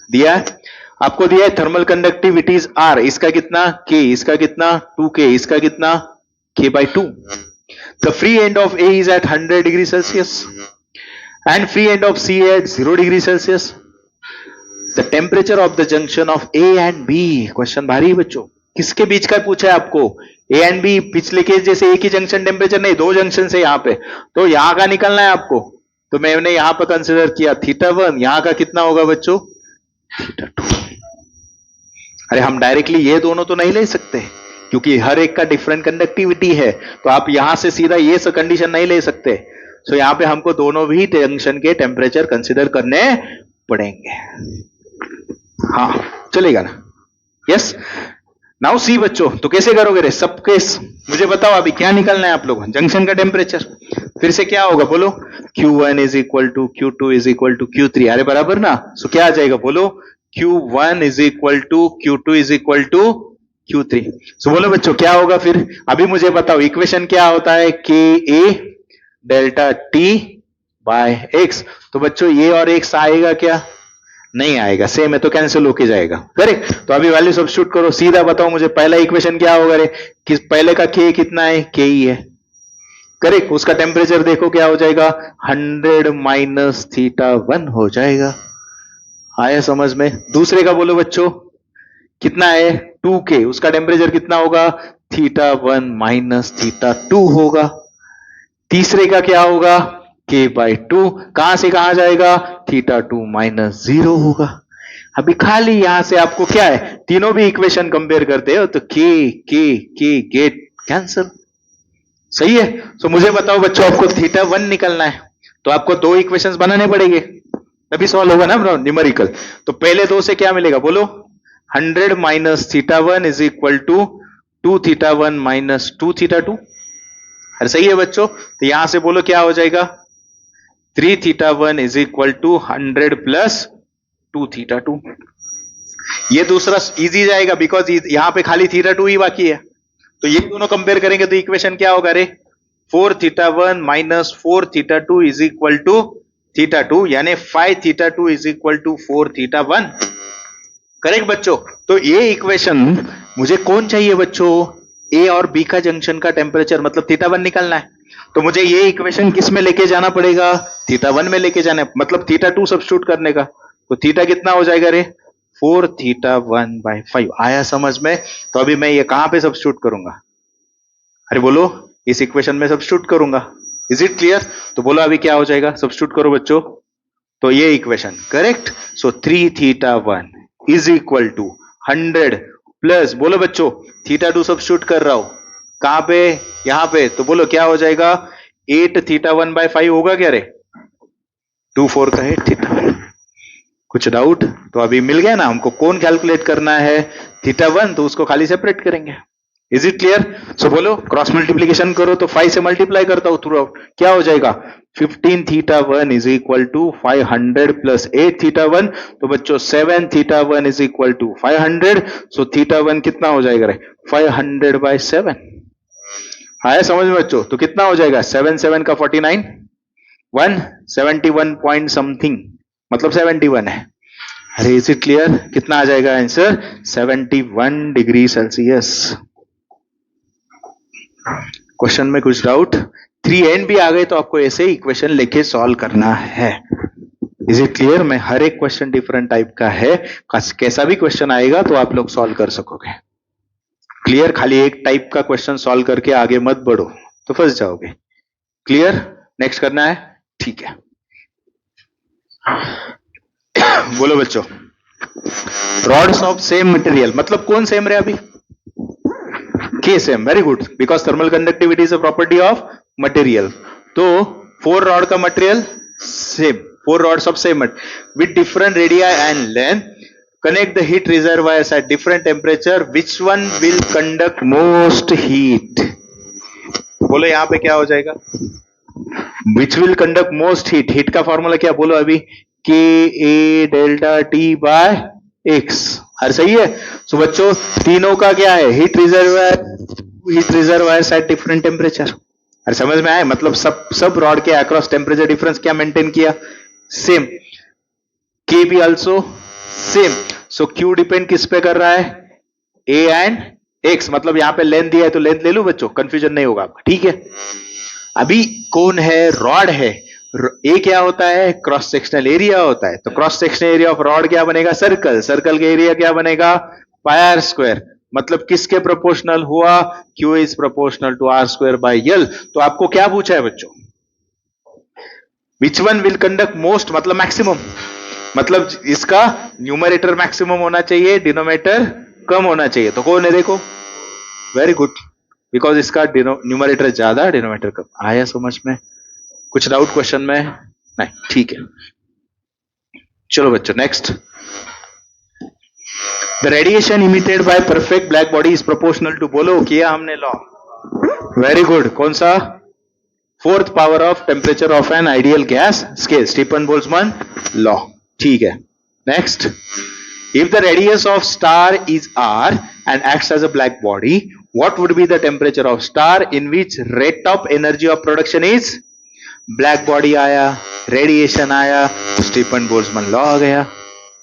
दिया है आपको, दिया है थर्मल कंडक्टिविटीज आर, इसका कितना के, इसका कितना 2k, इसका कितना k by 2। The free end of A is at 100 degree Celsius and free end of C at 0 degree Celsius. The temperature of the junction of A and B, question भारी है बच्चों, किसके बीच का पूछा है आपको, ए एंड बी। पिछले केस जैसे एक ही जंक्शन टेम्परेचर नहीं, 2 जंक्शन है यहां पे, तो यहां का निकलना है आपको। तो मैंने यहां पर कंसिडर किया θ1, यहां का कितना होगा बच्चों θ2। अरे हम डायरेक्टली ये दोनों तो नहीं ले सकते क्योंकि हर एक का डिफरेंट कंडक्टिविटी है, तो आप यहां से सीधा ये कंडीशन नहीं ले सकते। सो यहां पे हमको दोनों भी जंक्शन के टेम्परेचर कंसिडर करने पड़ेंगे। हाँ चलेगा ना? यस, नाउ सी बच्चों, तो कैसे करोगे रे सब केस, मुझे बताओ अभी क्या निकलना है आप लोग, जंक्शन का टेम्परेचर। फिर से क्या होगा बोलो, Q1 is equal to Q2 is equal to Q3, अरे बराबर ना। सो क्या आ जाएगा बोलो, Q1 is equal to Q2 is equal to Q3। So बोलो बच्चों क्या होगा फिर, अभी मुझे बताओ इक्वेशन क्या होता है, KA delta T by X। तो बच्चों ये और X आएगा क्या, नहीं आएगा, सेम है तो कैंसिल होके जाएगा, करेक्ट। तो अभी वैल्यू सब्स्टिट्यूट करो, सीधा बताओ मुझे पहला इक्वेशन क्या होगा रे, कि पहले का K कितना है, K ही है, करेक्ट। उसका टेम्परेचर देखो क्या हो जाएगा, 100 माइनस θ1 हो जाएगा। आया समझ में? दूसरे का बोलो बच्चों कितना है, 2K, उसका टेम्परेचर कितना होगा, θ1 माइनस θ2 होगा। तीसरे का क्या होगा, K बाई 2, कहां से कहां जाएगा, θ2 माइनस 0 होगा। अभी खाली यहां से आपको क्या है, तीनों भी इक्वेशन कंपेयर करते हो तो K गेट कैंसिल, सही है। तो मुझे बताओ बच्चों आपको θ1 निकलना है तो आपको 2 इक्वेशंस बनाने पड़ेंगे, तभी सॉल्व होगा ना न्यूमेरिकल। तो पहले 2 से क्या मिलेगा बोलो, 100 minus θ1 is equal to 2θ1 minus 2θ2। अरे सही है बच्चों, तो यहां से बोलो क्या हो जाएगा, 3θ1 इज इक्वल टू 100 प्लस 2θ2। ये दूसरा इजी जाएगा बिकॉज यहां पे खाली θ2 ही बाकी है, तो ये दोनों कंपेयर करेंगे तो इक्वेशन क्या होगा रे, 4θ1 माइनस 4θ2 इज इक्वल टू θ2, यानी 5θ2 इज इक्वल टू 4θ1, करेक्ट बच्चों। तो ये इक्वेशन मुझे कौन चाहिए बच्चों, ए और बी का जंक्शन का टेम्परेचर मतलब θ1 निकालना है, तो मुझे ये इक्वेशन किस में लेके जाना पड़ेगा, θ1 में लेके जाना है, मतलब θ2 सब्स्टिट्यूट करने का। तो थीटा कितना हो जाएगा रे, 4θ1/5। आया समझ में? तो अभी मैं ये कहां पे सब्स्टिट्यूट करूंगा, अरे बोलो इस इक्वेशन में सब्स्टिट्यूट करूंगा। Is it clear? तो बोलो अभी क्या हो जाएगा, सब्स्टिट्यूट करो बच्चों। तो ये equation correct. So 3 theta 1 is equal to 100 plus, बोलो बच्चों, थीटा 2 सब्स्टिट्यूट कर रहा हूं कहां पे, यहां पे। तो बोलो क्या हो जाएगा, 8 थीटा 1 बाय 5 होगा क्या रे? 2 4 का 8 थीटा 1। कुछ डाउट? तो अभी मिल गया ना हमको कौन कैलकुलेट करना है, थीटा 1, तो उसको खाली सेपरेट करेंगे। Is it clear? सो बोलो क्रॉस मल्टीप्लीकेशन करो तो 5 से मल्टीप्लाई करता हूं थ्रू आउट, क्या हो जाएगा, 15 theta 1 is equal to 500 plus 8 theta 1। तो बच्चों 7 theta 1 is equal to 500। So theta 1 कितना हो जाएगा रे, 500 बाय 7। आया समझ में बच्चों? तो कितना हो जाएगा, 7 7 का 49, 171 पॉइंट समथिंग, मतलब 71 है। अरे इज इट क्लियर? कितना आ जाएगा आंसर, 71 डिग्री सेल्सियस। क्वेश्चन में कुछ डाउट? 3n भी आ गए तो आपको ऐसे इक्वेशन लेके सॉल्व करना है। Is it clear? मैं हर एक क्वेश्चन डिफरेंट टाइप का है, कैसा भी क्वेश्चन आएगा तो आप लोग सॉल्व कर सकोगे। क्लियर? खाली एक टाइप का क्वेश्चन सॉल्व करके आगे मत बढ़ो तो फंस जाओगे। क्लियर? नेक्स्ट करना है, ठीक है। बोलो बच्चों, रॉड्स ऑफ सेम मटेरियल, मतलब कौन सेम रहे अभी, के same, very good, because thermal conductivity is a property of material. तो 4 रॉड का material same, 4 rods of same with different radii and length, connect the heat reservoirs at different temperature, which one will conduct most heat? बोलो यहां पे क्या हो जाएगा, which will conduct most heat, heat का formula क्या बोलो अभी, K A delta T by X। हर सही है? सो बच्चों तीनों का क्या है, heat reservoir at different temperature. अरे समझ में आए, मतलब सब रॉड के अक्रॉस टेम्परेचर डिफरेंस क्या मेंटेन किया, सेम। के भी also same. So Q depend किस पे कर रहा है, ए एंड एक्स, मतलब यहां पे लेंथ दिया है तो लेंथ ले लो बच्चों, कंफ्यूजन नहीं होगा आपका, ठीक है। अभी कौन है, रॉड है। ए क्या होता है, क्रॉस सेक्शनल एरिया होता है। तो cross sectional area of rod क्या बनेगा, सर्कल, सर्कल का एरिया क्या बनेगा, पाई आर स्क्वायर, मतलब किसके प्रोपोर्शनल हुआ, Q is proportional to R square by L. तो आपको क्या पूछा है बच्चों, which one will conduct most, मतलब मैक्सिमम, मतलब इसका न्यूमरेटर मैक्सिमम होना चाहिए, डिनोमिनेटर कम होना चाहिए। तो कौन है देखो, वेरी गुड, बिकॉज इसका न्यूमरेटर ज्यादा डिनोमिनेटर कम। आया समझ में? कुछ डाउट क्वेश्चन में? नहीं, ठीक है। चलो बच्चों next, the radiation emitted by perfect black body is proportional to, बोलो किया हमने लॉ, वेरी गुड, कौन सा, 4th power of temperature of an ideal gas scale, Stefan Boltzmann law, ठीक है। Next, if the radius of star is r and acts as a black body, what would be the temperature of star in which rate of energy of production is, black body आया, radiation आया, Stefan Boltzmann law आ गया।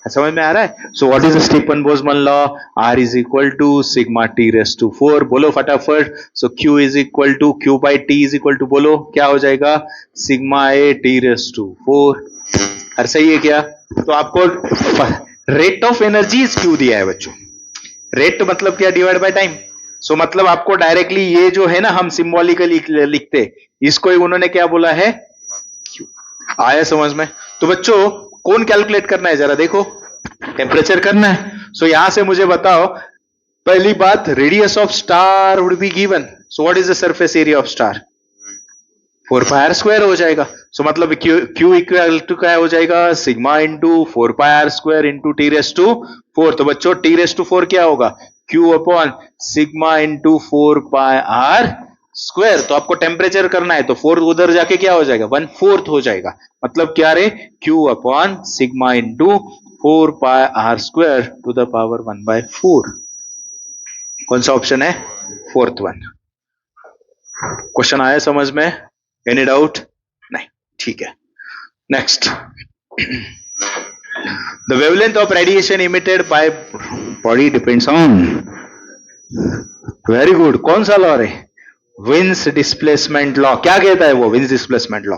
समझ में आ रहा है? So what is the Stefan Boltzmann law, R is equal to sigma T raise to 4, बोलो फटाफट। So Q is equal to Q by T is equal to, बोलो क्या हो जाएगा, sigma A T raise to 4। हर सही है क्या? तो आपको rate of energy is Q दिया है बच्चों, रेट मतलब क्या, डिवाइड बाय टाइम। सो मतलब आपको डायरेक्टली ये जो है ना हम सिंबॉलिकली लिखते, इसको ही उन्होंने क्या बोला है, Q। आया समझ में? तो बच्चों कौन कैलकुलेट करना है जरा देखो, टेम्परेचर करना है। सो यहां से मुझे बताओ, पहली बात, radius of star would be given, so what is the surface area of star, 4 pi R square हो जाएगा। सो मतलब Q इक्वल टू क्या हो जाएगा, sigma into 4 pi R square into T raise to 4। तो बच्चों T रेज़ टू 4 क्या होगा, Q upon sigma into 4 pi R square. तो आपको टेम्परेचर करना है तो 4 उधर जाके क्या हो जाएगा, 1/4 हो जाएगा, मतलब क्या रे, Q upon sigma into 4 pi R square to the power 1/4। कौन सा ऑप्शन है, 4th वन। क्वेश्चन आया समझ में? Any doubt? नहीं, ठीक है। Next, the wavelength of radiation emitted by body depends on, very good, कौन सा लॉ रे, विन्स डिस्प्लेसमेंट लॉ। क्या कहता है वो, Wien's displacement law,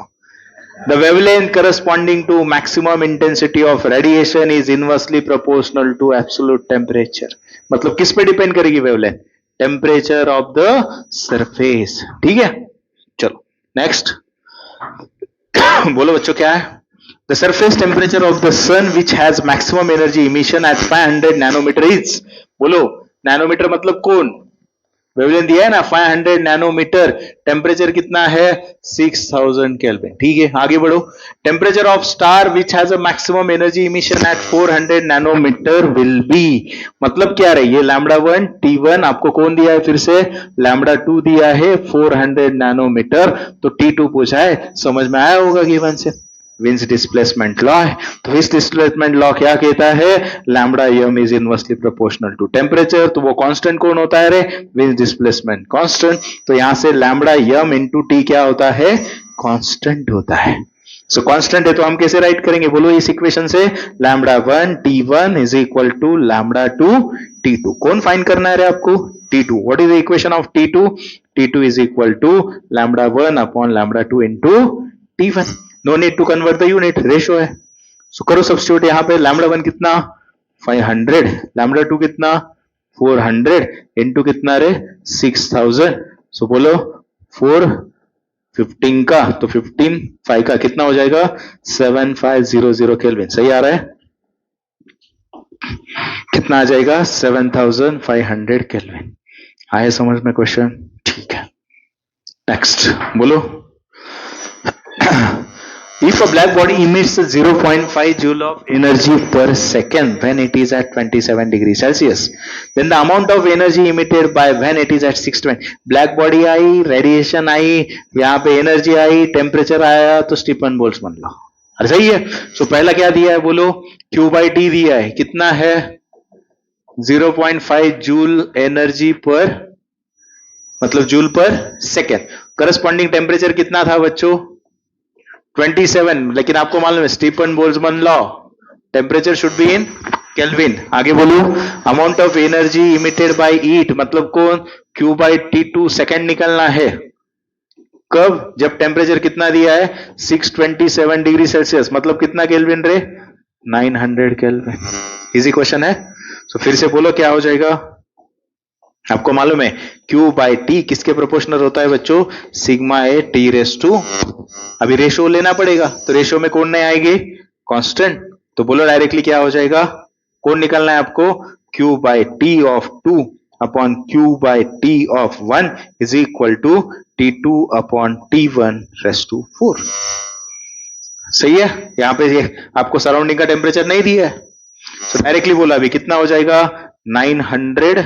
the wavelength corresponding to maximum intensity of radiation is inversely proportional to absolute temperature. मतलब किस पे डिपेंड करेगी wavelength, temperature of the surface. ठीक है, चलो नेक्स्ट। बोलो बच्चों क्या है? The surface temperature of the sun which has maximum energy emission at 500 nanometer is, बोलो नैनोमीटर मतलब कौन? वेवलेंथ दिया है ना 500 नैनोमीटर, टेम्परेचर कितना है 6000 केल्विन। ठीक है, आगे बढ़ो। Temperature of star which has a maximum energy emission at 400 nanometer will be, मतलब क्या रही है? लैम्बडा 1 T1 आपको कौन दिया है? फिर से लैम्बडा 2 दिया है 400 नैनोमीटर, तो T2 पूछा है, समझ में आया होगा गिवन से। विंस डिस्प्लेसमेंट लॉ है, तो विंस डिस्प्लेसमेंट लॉ क्या कहता है? Lambda M is inversely proportional to temperature, तो वो कांस्टेंट कौन होता है रे? Wien's displacement constant. तो यहां से लैम्बडा एम इंटू टी क्या होता है? कांस्टेंट होता है। सो कांस्टेंट है तो हम कैसे राइट करेंगे? बोलो इस इक्वेशन से lambda 1 T1 is equal to lambda 2 T2। कौन फाइंड करना है रे आपको? T2। What is the equation of T2? T2 is equal to lambda 1 upon lambda 2 into T1। No need to convert the unit, ratio है। सो करो substitute, यहाँ पे लैम्बडा 1 कितना 500, लैम्बडा 2 कितना 400 इनटू कितना रे 6000। सो बोलो 4 15 का, तो 15 5 का कितना हो जाएगा 7500 केल्विन। सही आ रहा है? कितना आ जाएगा 7500 केल्विन। आए समझ में क्वेश्चन? ठीक है, नेक्स्ट बोलो। If a black body emits 0.5 joule of energy per second when it is at 27 degrees Celsius, then the amount of energy emitted by when it is at 620। black body आई, radiation आई, यहाँ पे energy आई, temperature आया, तो Stephen Boltzmann law. अरे सही है। सो पहला क्या दिया है? बोलो Q by T दिया है, कितना है 0.5 जूल एनर्जी पर, मतलब joule per second. Corresponding temperature कितना था बच्चों? 27, लेकिन आपको मालूम है Stefan Boltzmann law, temperature should be in Kelvin. आगे बोलो amount of energy emitted by it, मतलब कौन? Q by T2 सेकेंड निकलना है। कब? जब टेम्परेचर कितना दिया है 627 डिग्री सेल्सियस, मतलब कितना केल्विन रे 900 केल्विन। इजी क्वेश्चन है। तो फिर से बोलो क्या हो जाएगा? आपको मालूम है Q by T किसके प्रोपोर्शनल होता है बच्चों? Sigma A T raise to, अभी रेशो लेना पड़ेगा, तो रेशो में कौन नहीं आएगी? कांस्टेंट। तो बोलो डायरेक्टली क्या हो जाएगा? कौन निकलना है आपको? Q by T of 2 upon Q by T of 1 is equal to T2 upon T1 raised to 4। सही है? यहां पे ये आपको सराउंडिंग का टेम्परेचर नहीं दिया है, तो डायरेक्टली बोला अभी कितना हो जाएगा 900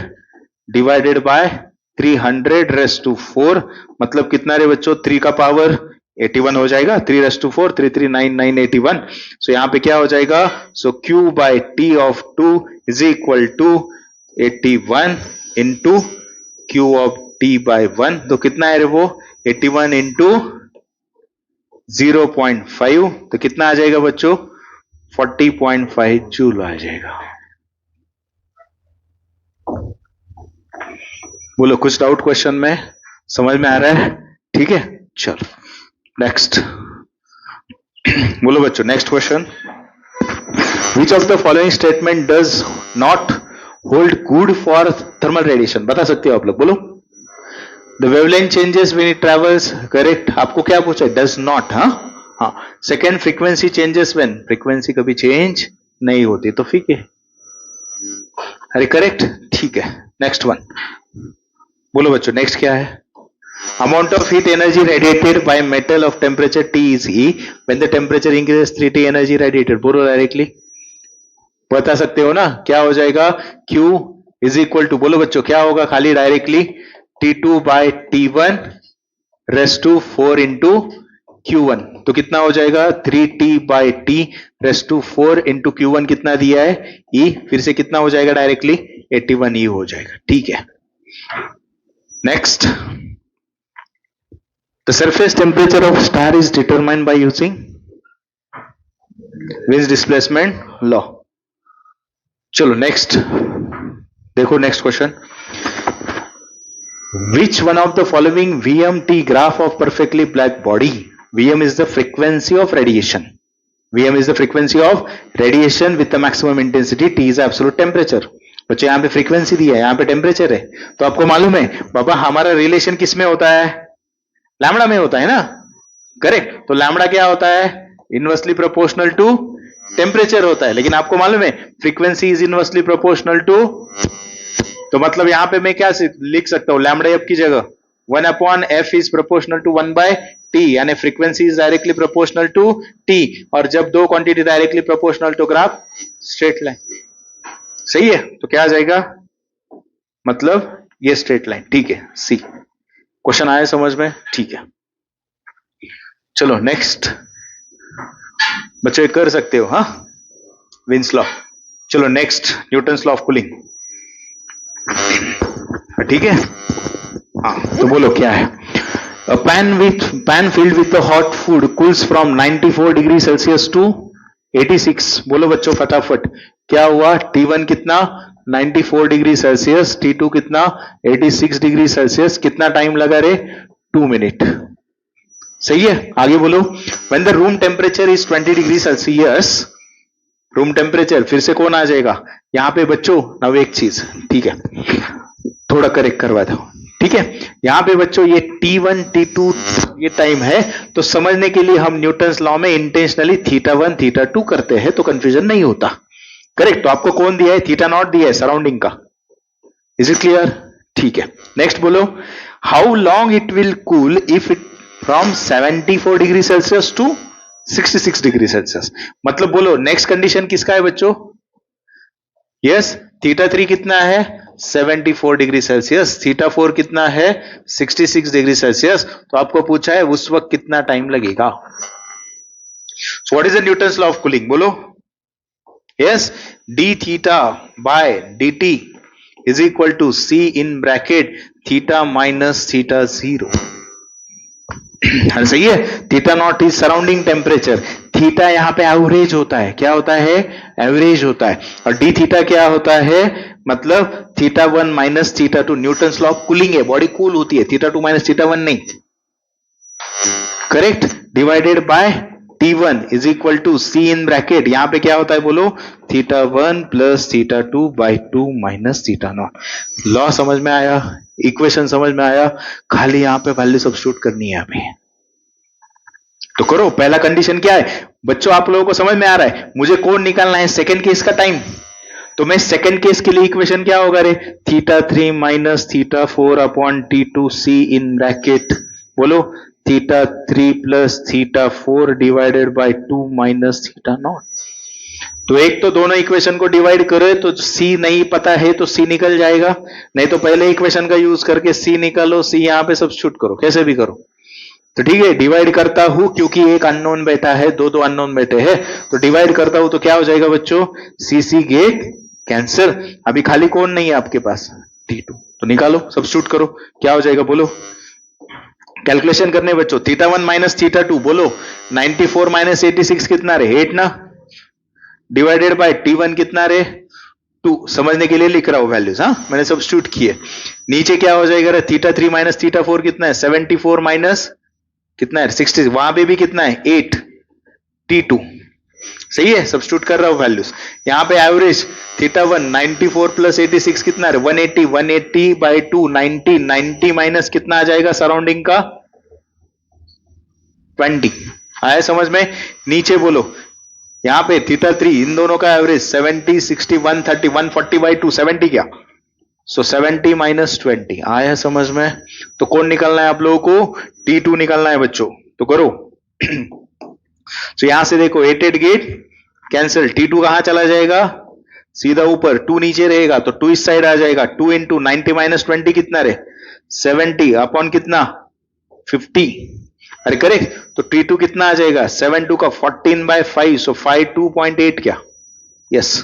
डिवाइडेड बाय 300 रेस टू 4, मतलब कितना रे बच्चों 3 का पावर 81 हो जाएगा। 3 रेस टू 4 3399 81। सो यहाँ पे क्या हो जाएगा? सो Q by T of 2 is equal to 81 into Q of T by 1, तो कितना है रे वो 81 into 0.5, तो कितना आ जाएगा बच्चों 40.5 जूल आ जाएगा। बोलो कुछ डाउट क्वेश्चन में? समझ में आ रहा है? ठीक है, चलो नेक्स्ट बोलो बच्चों। Next question, which of the following statement does not hold good for thermal radiation? बता सकते हो आप लोग, बोलो। The wavelength changes when it travels, correct. आपको क्या पूछा? Does not. हाँ। Second, frequency changes when, frequency कभी चेंज नहीं होती, तो ठीक है। अरे करेक्ट, ठीक है। नेक्स्ट वन बोलो बच्चों, नेक्स्ट क्या है? Amount of heat energy radiated by metal of temperature T is E when the temperature increases 3T energy radiated. बोलो डायरेक्टली, बता सकते हो ना क्या हो जाएगा? Q इज इक्वल टू, बोलो बच्चों क्या होगा? खाली directly T2 by T1 raise to 4 into Q1, तो कितना हो जाएगा 3T by T raise to 4 into Q1 कितना दिया है E, फिर से कितना हो जाएगा डायरेक्टली 81 E हो जाएगा। ठीक है, next. The surface temperature of star is determined by using Wiens displacement law। चलो नेक्स्ट देखो, next question, which one of the following VMT graph of perfectly black body? VM is the frequency of radiation. VM is the frequency of radiation with the maximum intensity. T is absolute temperature. बच्चे यहाँ पे frequency दी है, यहाँ पे temperature है, तो आपको मालूम है बाबा हमारा रिलेशन किस में होता है, लैम्बडा में होता है ना, करेक्ट। तो लैम्बडा क्या होता है, इनवर्सली प्रोपोर्शनल टू टेम्परेचर होता है, लेकिन आपको मालूम है frequency is inversely proportional to, तो मतलब यहां पे मैं क्या लिख सकता हूं, लैम्बडा एफ की जगह 1/f is proportional to 1/t, यानी frequency is directly proportional to t, और जब दो quantity directly proportional to graph straight line, सही है। तो क्या आ जाएगा, मतलब ये स्ट्रेट लाइन, ठीक है। सी क्वेश्चन आया समझ में, ठीक है। चलो नेक्स्ट, बच्चों कर सकते हो, हाँ, विंस लॉ। चलो next, Newton's law of cooling, ठीक है। हाँ, तो बोलो क्या है, pan filled with the hot food cools from 94 degree Celsius to 86, बोलो बच्चों फटाफट, क्या हुआ, T1 कितना 94 डिग्री सेल्सियस, T2 कितना 86 डिग्री सेल्सियस, कितना टाइम लगा रे, 2 मिनट, सही है। आगे बोलो, when the room temperature is 20 degree Celsius, room temperature, फिर से कौन आ जाएगा यहां पे बच्चों, नव एक चीज, ठीक है, थोड़ा करेक्ट करवा दो, ठीक है। यहां पे बच्चों ये T1 T2 ये टाइम है, तो समझने के लिए हम न्यूटन्स लॉ में इंटेंशनली θ1 θ2 करते हैं, तो कंफ्यूजन नहीं होता, करेक्ट। तो आपको कौन दिया है, θ0 दिया है सराउंडिंग का, इज इट क्लियर, ठीक है। नेक्स्ट बोलो, how long it will cool if it from 74 degree Celsius to 66 degree Celsius, मतलब बोलो नेक्स्ट कंडीशन किसका है बच्चों, यस, θ3 कितना है 74 डिग्री सेल्सियस, θ4 कितना है 66 डिग्री सेल्सियस, तो आपको पूछा है उस वक्त कितना टाइम लगेगा। So what is the Newton's law of cooling, बोलो, yes, D theta by D T is equal to C in bracket theta minus θ0, सही है। θ0 इज सराउंडिंग टेम्परेचर, थीटा यहां पे एवरेज होता है, क्या होता है, एवरेज होता है, और डी थीटा क्या होता है, मतलब θ1 minus θ2, Newton's law of cooling है, बॉडी कूल होती है, θ2 माइनस θ1 नहीं, correct, divided by T1 is equal to C in bracket, यहां पे क्या होता है बोलो, θ1 प्लस θ2 बाई 2 माइनस θ0। लॉ समझ में आया, इक्वेशन समझ में आया, खाली यहां पे वैल्यू सब्स्टिट्यूट करनी है हमें, तो करो। पहला कंडीशन क्या है बच्चों, आप लोगों को समझ में आ रहा है, मुझे कौन निकालना है, सेकंड केस का टाइम, तो मैं सेकंड केस के लिए इक्वेशन क्या होगा रे, θ3 minus θ4 upon T2 C in bracket, बोलो θ3 प्लस θ4 डिवाइडेड बाय 2 माइनस θ0। तो एक तो दोनों इक्वेशन को डिवाइड करो, तो सी नहीं पता है तो सी निकल जाएगा, नहीं तो पहले इक्वेशन का यूज करके सी निकालो, सी यहां पे सब्स्टिट्यूट करो, कैसे भी करो, तो ठीक है। डिवाइड करता हूं, क्योंकि एक अननोन बैठा है, दो अननोन बैठे हैं, तो डिवाइड करता हूं तो क्या हो जाएगा बच्चों, सी गेट कैंसर, अभी खाली कौन नहीं है आपके पास, T2, तो निकालो, सब्स्टिट्यूट करो, क्या हो जाएगा बोलो, कैलकुलेशन करने बच्चों, θ1 माइनस θ2, बोलो 94 माइनस 86 कितना रे, 8 ना, डिवाइडेड बाय T1 कितना रे, 2, समझने के लिए लिख रहा हूं वैल्यूज, हाँ मैंने सब्स्टिट्यूट किए, नीचे क्या हो जाएगा रे, θ3 माइनस θ4 कितना है 74 माइनस कितना है 60, वहां पे भी कितना है 8 T2, सही है, सब्स्टिट्यूट कर रहा हूं वैल्यूज, यहां पे एवरेज θ1 94 प्लस 86 कितना है 180, 180 बाई 2 90, 90 माइनस कितना आ जाएगा सराउंडिंग का 20, आया समझ में। नीचे बोलो, यहां पे θ3 इन दोनों का एवरेज 70 60 130 140 बाई 2 70 क्या, सो 70 माइनस 20, आया समझ में। तो कौन निकालना है आप लोगों को, T2 निकालना है बच्चों, तो करो। तो यहां से देखो 8 गेट कैंसिल, T2 कहां चला जाएगा, सीधा ऊपर, 2 नीचे रहेगा तो 2 इस साइड आ जाएगा, 2 इंटू 90 माइनस 20 कितना रहे 70 अपॉन कितना 50, अरे करेक्ट, तो T2 कितना आ जाएगा 7 2 का 14/5, सो 5 क्या, यस,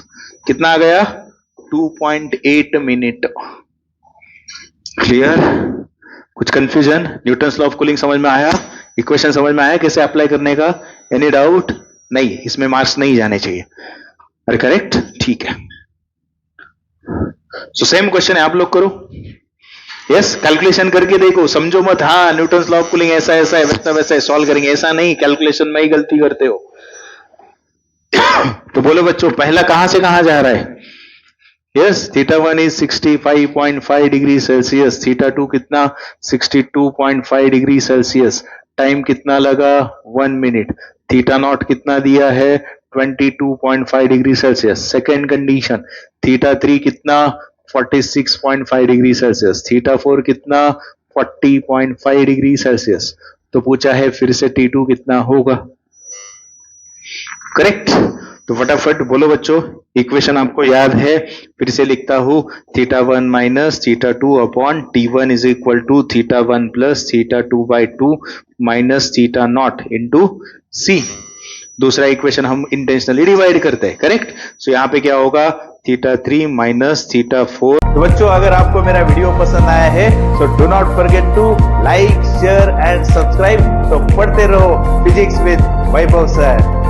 कितना आ गया 2.8 मिनट, क्लियर, कुछ confusion, Newton's law of cooling समझ में आया, इक्वेशन समझ में आया कैसे अप्लाई करने का, एनी डाउट नहीं, इसमें मार्क्स नहीं जाने चाहिए, अरे करेक्ट, ठीक है। सो सेम क्वेश्चन है, आप लोग करो, यस, कैलकुलेशन करके देखो, समझो मत, हाँ न्यूटन्स लॉ ऑफ कूलिंग ऐसा ऐसा है वैसा वैसा है, सॉल्व करेंगे, ऐसा नहीं, कैलकुलेशन में ही गलती करते हो। तो बोलो बच्चों, पहला कहां से कहां जा रहा है, yes theta 1 is 65.5 degree Celsius, theta 2 कितना 62.5 डिग्री सेल्सियस, टाइम कितना लगा 1 मिनट, थीटा नॉट कितना दिया है 22.5 degree Celsius. Second condition theta 3 कितना 46.5 डिग्री सेल्सियस, थीटा 4 कितना 40.5 डिग्री सेल्सियस। तो पूछा है फिर से T2 कितना होगा, करेक्ट। तो फटाफट बोलो बच्चों, इक्वेशन आपको याद है, फिर से लिखता हूं theta 1 minus theta 2 upon T1 is equal to theta 1 plus theta 2 by 2 minus theta naught into C. दूसरा इक्वेशन हम इंटेंशनली डिवाइड करते हैं, करेक्ट। सो यहाँ पे क्या होगा थीटा 3 माइनस थीटा 4। तो बच्चों अगर आपको मेरा वीडियो पसंद आया है तो do not forget to like share and subscribe. तो पढ़ते रहो फिजिक्स विद वैभव सर।